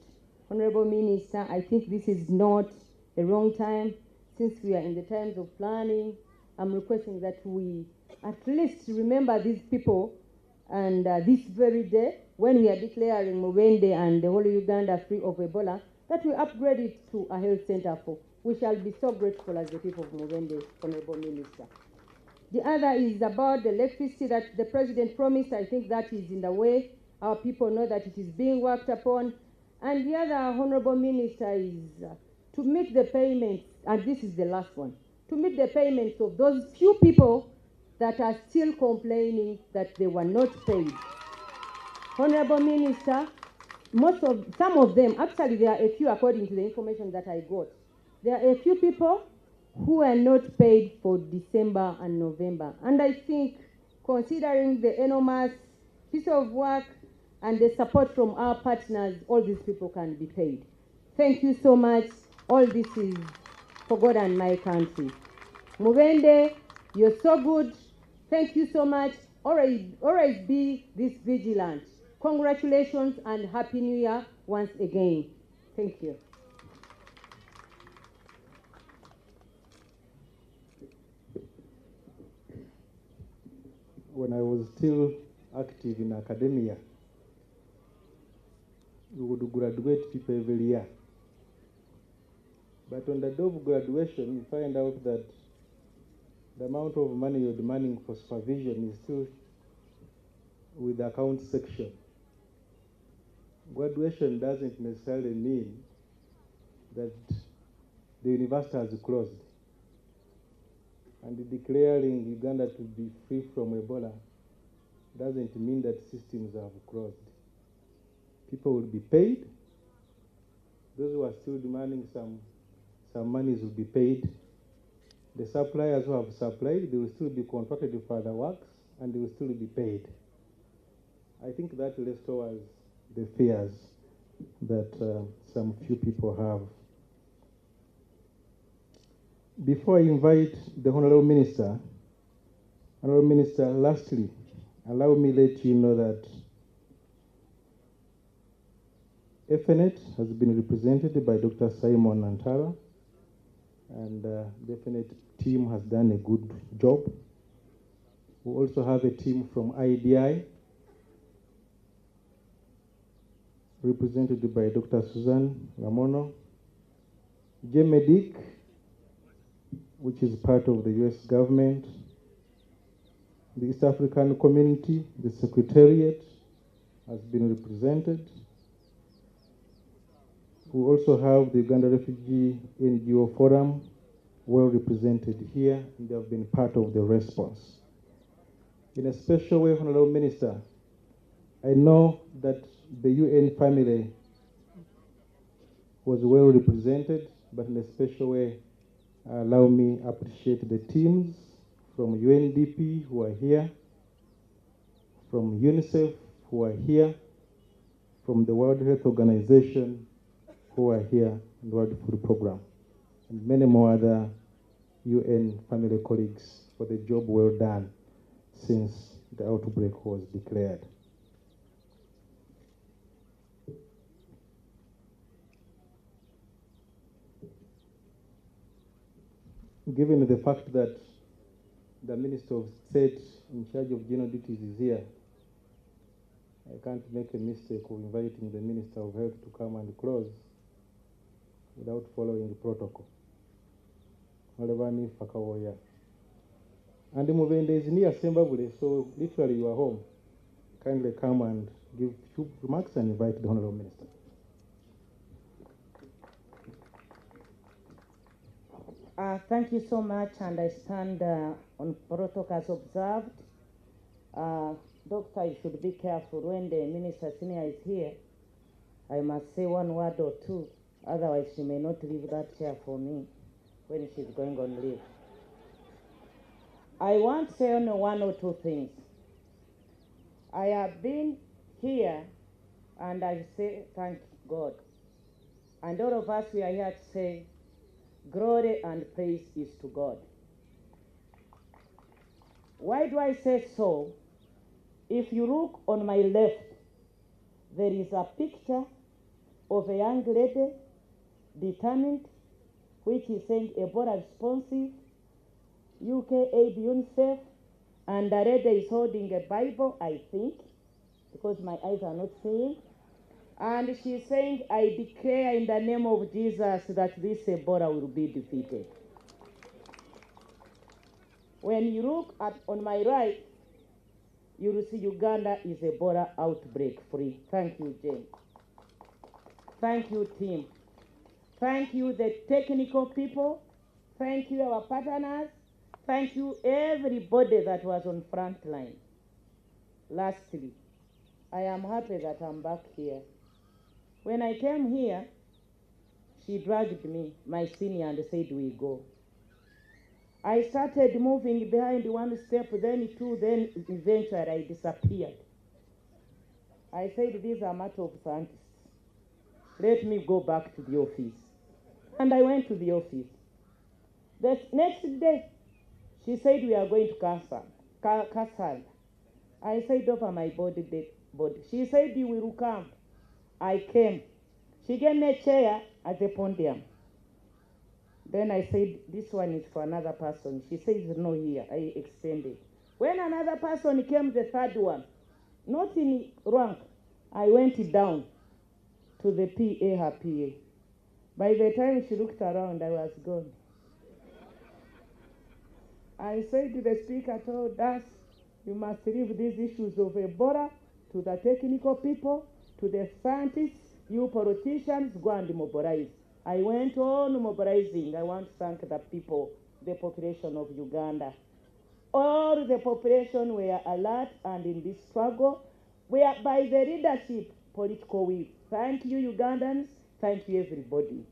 Honorable Minister, I think this is not a wrong time. Since we are in the times of planning, I'm requesting that we at least remember these people, and this very day, when we are declaring Mubende and the whole Uganda free of Ebola, that we upgrade it to a health center for. We shall be so grateful as the people of Mubende, Honorable Minister. The other is about the electricity that the President promised. I think that is in the way. Our people know that it is being worked upon. And the other, Honorable Minister, is to meet the payments, and this is the last one, to meet the payments of those few people that are still complaining that they were not paid. Honorable Minister, some of them, actually there are a few according to the information that I got, there are a few people who are not paid for December and November. And I think, considering the enormous piece of work and the support from our partners, all these people can be paid. Thank you so much. All this is for God and my country. Mubende, you're so good. Thank you so much. Always be this vigilant. Congratulations and Happy New Year once again. Thank you. When I was still active in academia, we would graduate people every year. But on the day of graduation, you find out that the amount of money you're demanding for supervision is still with the account section. Graduation doesn't necessarily mean that the university has closed. And declaring Uganda to be free from Ebola doesn't mean that systems have closed. People will be paid. Those who are still demanding some monies will be paid. The suppliers who have supplied, they will still be contracted for the works, and they will still be paid. I think that restores the fears that some few people have. Before I invite the Honorable Minister, lastly, allow me to let you know that FNET has been represented by Dr. Simon Nantara, and the FNET team has done a good job. We also have a team from IDI, represented by Dr. Susan Lamono, JMedic, which is part of the US government, the East African community, the Secretariat has been represented. We also have the Uganda Refugee NGO Forum, well represented here, and they have been part of the response. In a special way, Honorable Minister, I know that the UN family was well represented, but in a special way, allow me to appreciate the teams from UNDP who are here, from UNICEF who are here, from the World Health Organization who are here in the World Food Program, and many more other UN family colleagues for the job well done since the outbreak was declared. Given the fact that the Minister of State in charge of general duties is here, I can't make a mistake of inviting the Minister of Health to come and close without following protocol. Malevani Fakawoya. And the Muvende is near Sembabule, so literally you are home. Kindly come and give few remarks and invite the Honorable Minister. Thank you so much, and I stand on protocol as observed. Doctor, you should be careful when the Minister Senior is here. I must say one word or two, otherwise she may not leave that chair for me when she's going on leave. I want to say only one or two things. I have been here and I say thank God. And all of us, we are here to say glory and praise is to God. Why do I say so? If you look on my left, there is a picture of a young lady, determined, which is saying Ebola responsive, UK aid UNICEF, and the lady is holding a Bible, I think, because my eyes are not seeing. And she's saying, I declare in the name of Jesus that this Ebola will be defeated. When you look at on my right, you will see Uganda is Ebola outbreak free. Thank you, Jane. Thank you, team. Thank you, the technical people. Thank you, our partners. Thank you, everybody that was on front line. Lastly, I am happy that I'm back here. When I came here, she dragged me, my senior, and said, we go. I started moving behind one step, then two, then eventually I disappeared. I said, these are matter of scientists. Let me go back to the office. And I went to the office. The next day, she said, we are going to Kasal. I said, over my body. She said, you will come. I came. She gave me a chair at the podium. Then I said, this one is for another person. She says, no, here. I extended. When another person came, the third one, not in rank, I went down to the PA, her PA. By the time she looked around, I was gone. I said to the speaker, told us, you must leave these issues of Ebola to the technical people, to the scientists, you politicians, go and mobilize. I went on mobilizing. I want to thank the people, the population of Uganda. All the population were alert and in this struggle, were by the leadership, political will. Thank you, Ugandans. Thank you, everybody.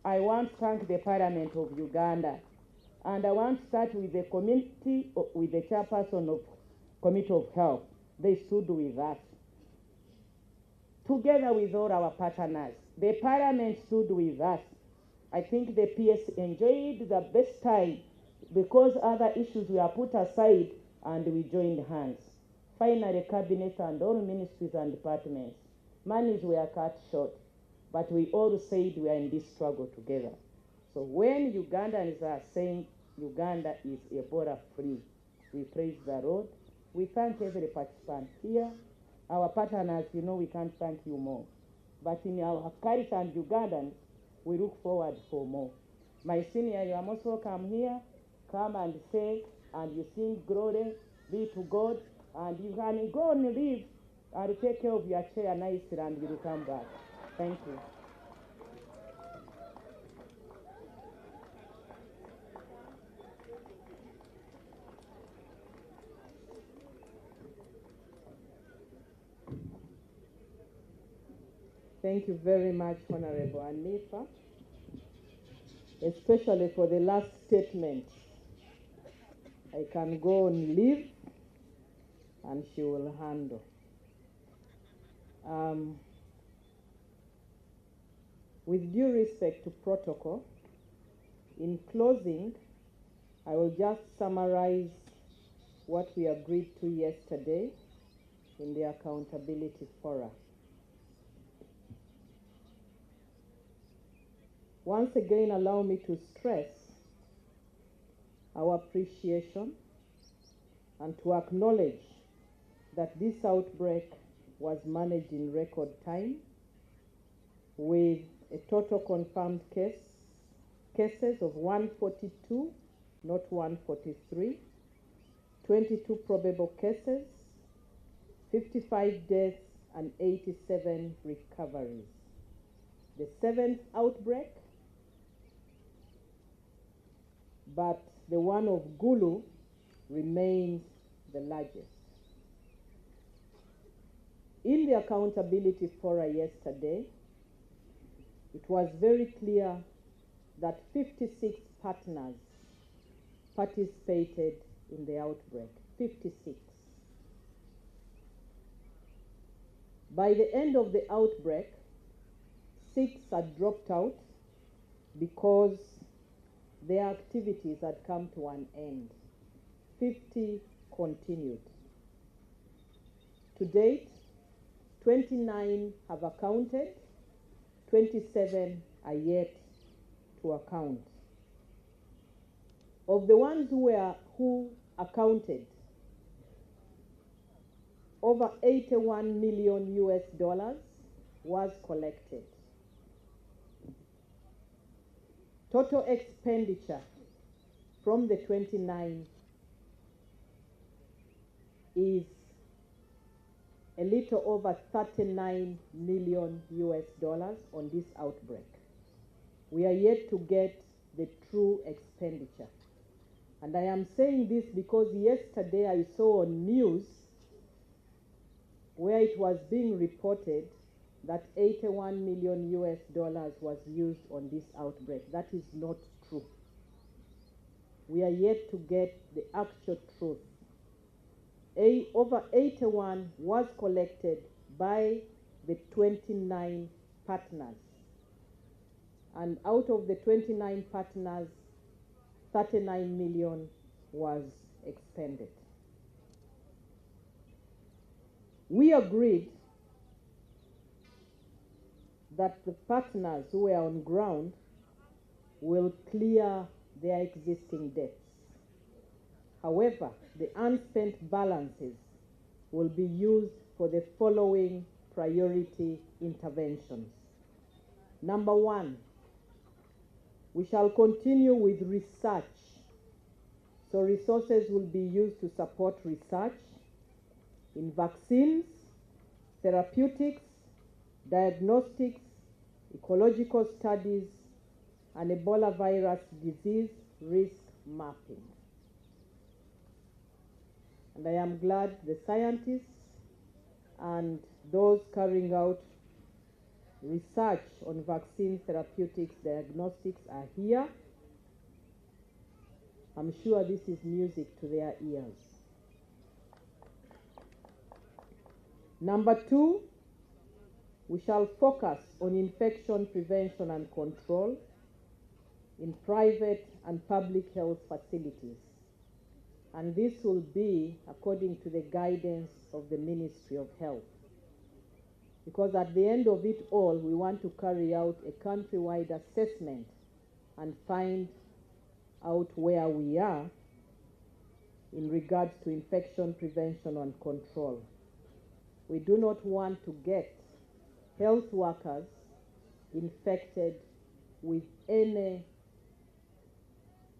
I want to thank the Parliament of Uganda. And I want to start with the community, with the chairperson of Committee of Health. They stood with us. Together with all our partners, the Parliament stood with us. I think the PS enjoyed the best time because other issues were put aside and we joined hands. Finally, Cabinet and all ministries and departments, monies were cut short, but we all said we are in this struggle together. So when Ugandans are saying Uganda is Ebola free, we praise the Lord. We thank every participant here. Our partners, you know, we can't thank you more. But in our culture and Ugandans, we look forward for more. My senior, you are most welcome here. Come and say, and you sing glory be to God, and you can go and leave and take care of your chair nicely, and you will come back. Thank you. Thank you very much, Honorable Anifa, especially for the last statement. I can go on leave, and she will handle. With due respect to protocol, in closing, I will just summarize what we agreed to yesterday in the Accountability Forum. Once again, allow me to stress our appreciation and to acknowledge that this outbreak was managed in record time with a total confirmed cases of 142, not 143, 22 probable cases, 55 deaths, and 87 recoveries. The 7th outbreak, but the one of Gulu remains the largest. In the accountability forum yesterday, it was very clear that 56 partners participated in the outbreak. 56. By the end of the outbreak, 6 had dropped out because their activities had come to an end. 50 continued. To date, 29 have accounted, 27 are yet to account. Of the ones who accounted, over 81 million US was collected. Total expenditure from the 29 is a little over 39 million US on this outbreak. We are yet to get the true expenditure. And I am saying this because yesterday I saw on news where it was being reported that 81 million US was used on this outbreak. That is not true. We are yet to get the actual truth. Over 81 was collected by the 29 partners. And out of the 29 partners, 39 million was expended. We agreed that the partners who were on ground will clear their existing debts. However, the unspent balances will be used for the following priority interventions. Number 1, we shall continue with research. So resources will be used to support research in vaccines, therapeutics, diagnostics, ecological studies, and Ebola virus disease risk mapping. And I am glad the scientists and those carrying out research on vaccine, therapeutics, diagnostics are here. I'm sure this is music to their ears. Number 2, we shall focus on infection prevention and control in private and public health facilities. And this will be according to the guidance of the Ministry of Health. Because at the end of it all, we want to carry out a countrywide assessment and find out where we are in regards to infection prevention and control. We do not want to get health workers infected with any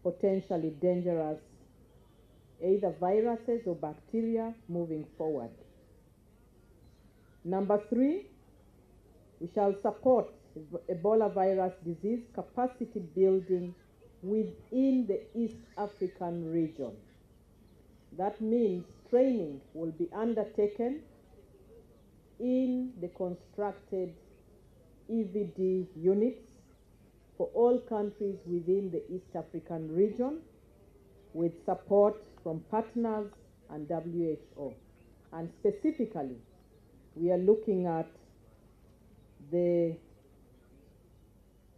potentially dangerous either viruses or bacteria moving forward. Number 3, we shall support Ebola virus disease capacity building within the East African region. That means training will be undertaken in the constructed EVD units for all countries within the East African region with support from partners and WHO. And specifically, we are looking at the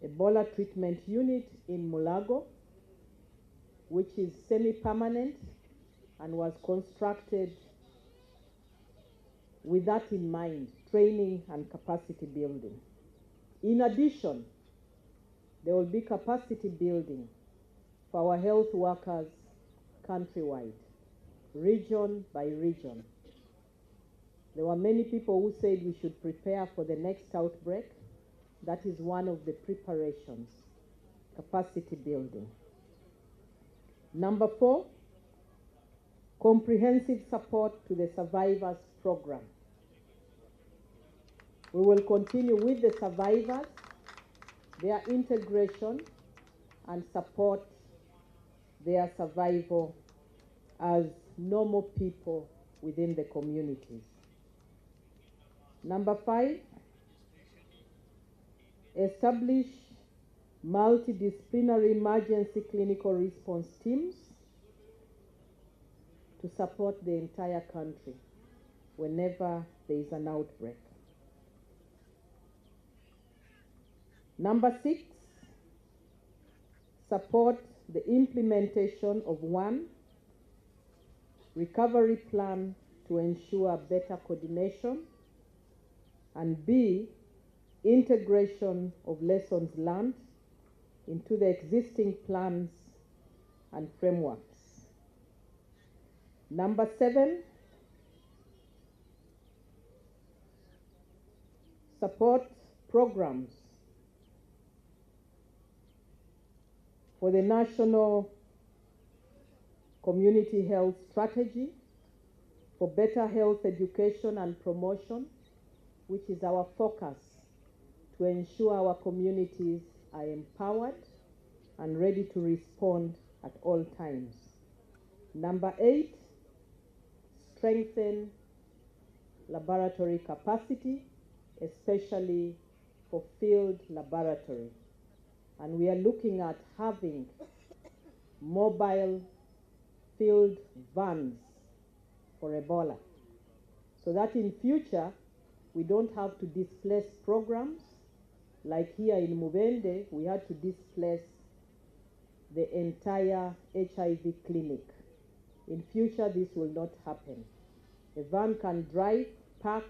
Ebola treatment unit in Mulago, which is semi-permanent and was constructed with that in mind, training and capacity building. In addition, there will be capacity building for our health workers countrywide, region by region. There were many people who said we should prepare for the next outbreak. That is one of the preparations, capacity building. Number 4, comprehensive support to the survivors program. We will continue with the survivors, their integration, and support their survival as normal people within the communities. Number 5, establish multidisciplinary emergency clinical response teams to support the entire country whenever there is an outbreak. Number 6, support the implementation of 1, recovery plan to ensure better coordination, and B, integration of lessons learned into the existing plans and frameworks. Number 7, support programs for the National Community Health Strategy for better health education and promotion, which is our focus to ensure our communities are empowered and ready to respond at all times. Number 8, strengthen laboratory capacity, especially for field laboratory. And we are looking at having mobile field vans for Ebola, so that in future we don't have to displace programs. Like here in Mubende, we had to displace the entire HIV clinic. In future, this will not happen. A van can drive, park,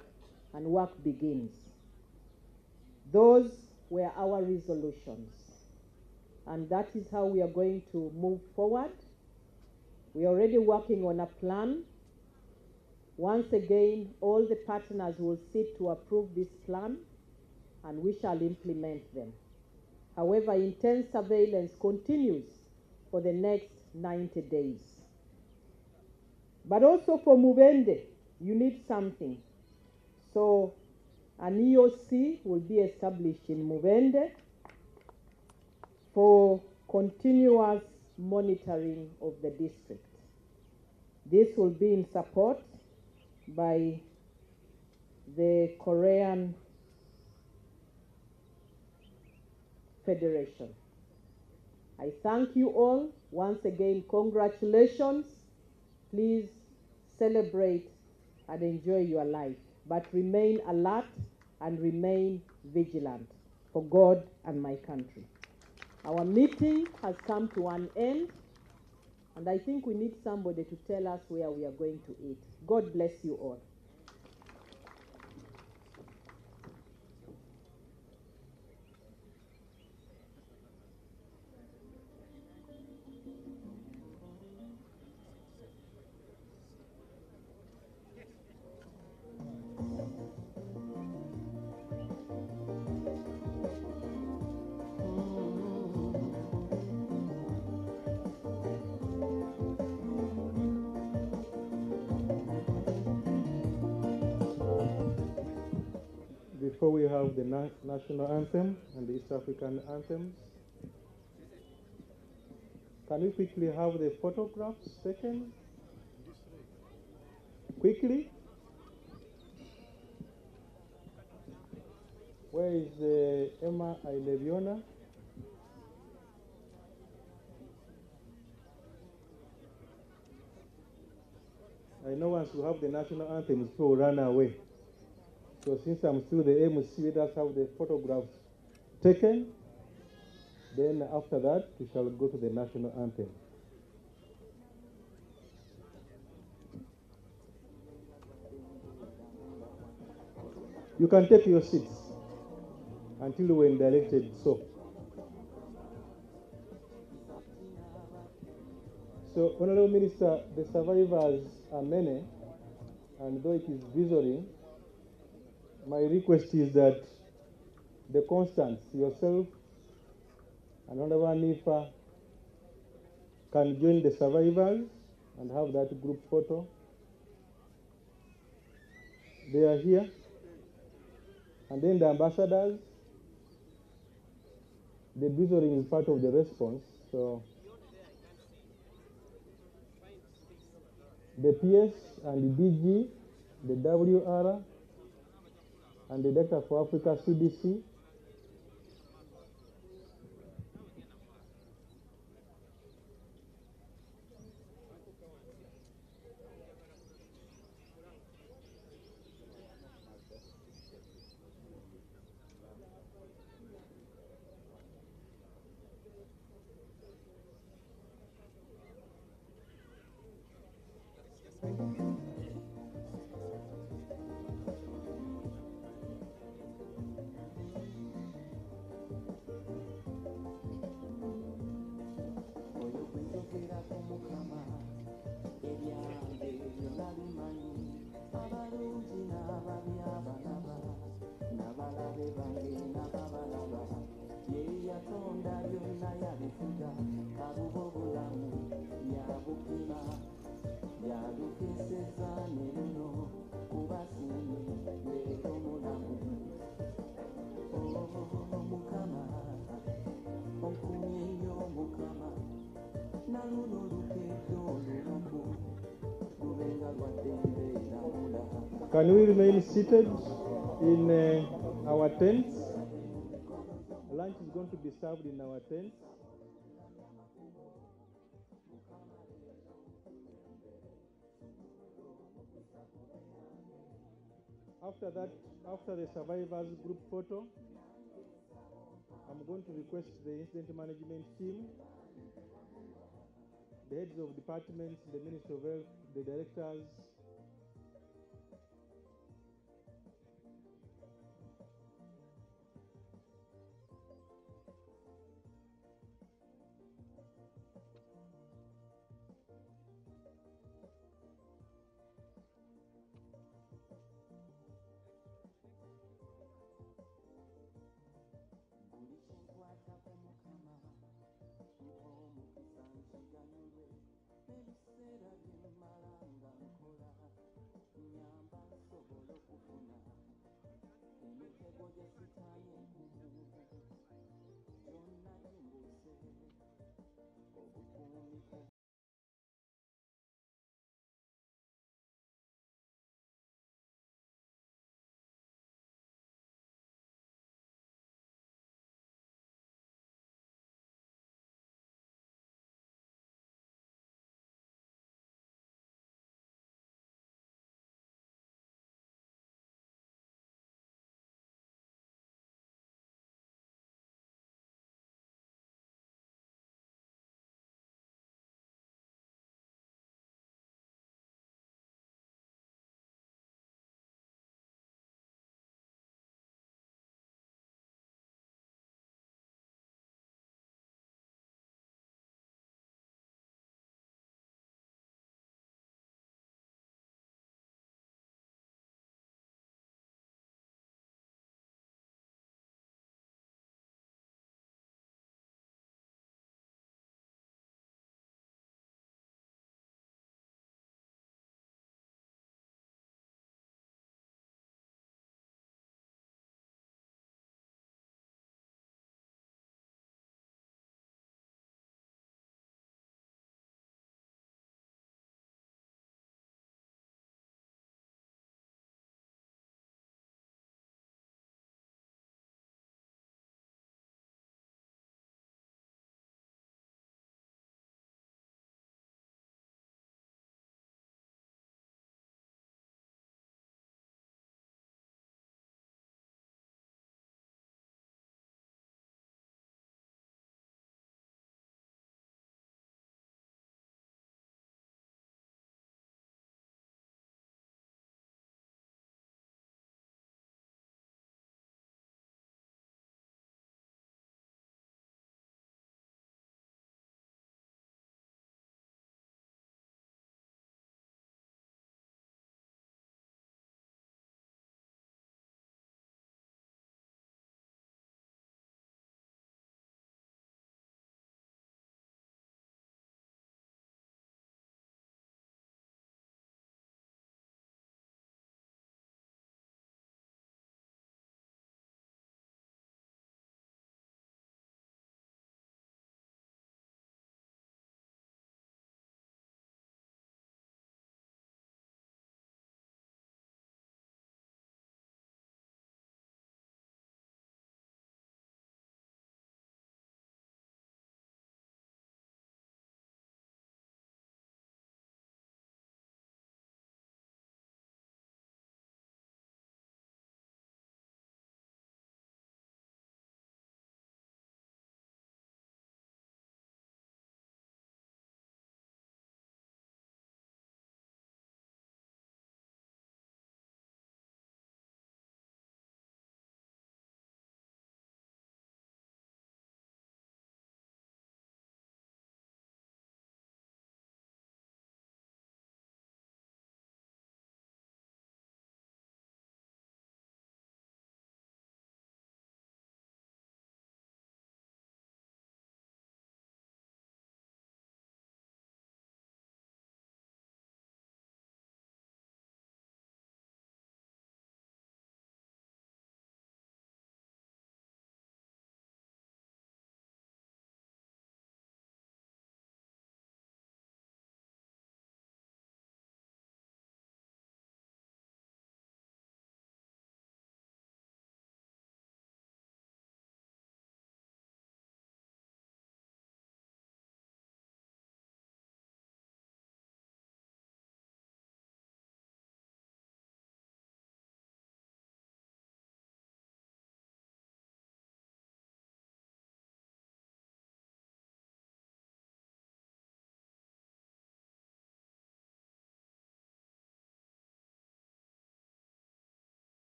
and work begins. Those were our resolutions, and that is how we are going to move forward. We are already working on a plan. Once again, all the partners will sit to approve this plan, and we shall implement them. However, intense surveillance continues for the next 90 days. But also for Mubende, you need something. So an EOC will be established in Mubende for continuous monitoring of the district. This will be in support by the Korean Federation. I thank you all. Once again, congratulations. Please celebrate and enjoy your life, but remain alert and remain vigilant for God and my country. Our meeting has come to an end, and I think we need somebody to tell us where we are going to eat. God bless you all. Before we have the national anthem and the East African anthems, can we quickly have the photographs taken? Quickly. Where is Emma Aileviona? I know once we have the national anthems, people will run away. So since I'm still the MC, let us have the photographs taken. Then after that, we shall go to the national anthem. You can take your seats until when directed so. So, Honorable Minister, the survivors are many, and though it is visually, my request is that the constants, yourself and Honorable Nifa, can join the survivors and have that group photo. They are here. And then the ambassadors, the visualing is part of the response. So the PS and the DG, the WR, and the Director for Africa CDC. Can we remain seated in our tents? Lunch is going to be served in our tents. After that, after the survivors group photo, I'm going to request the incident management team, the heads of departments, the Ministry of Health, the directors,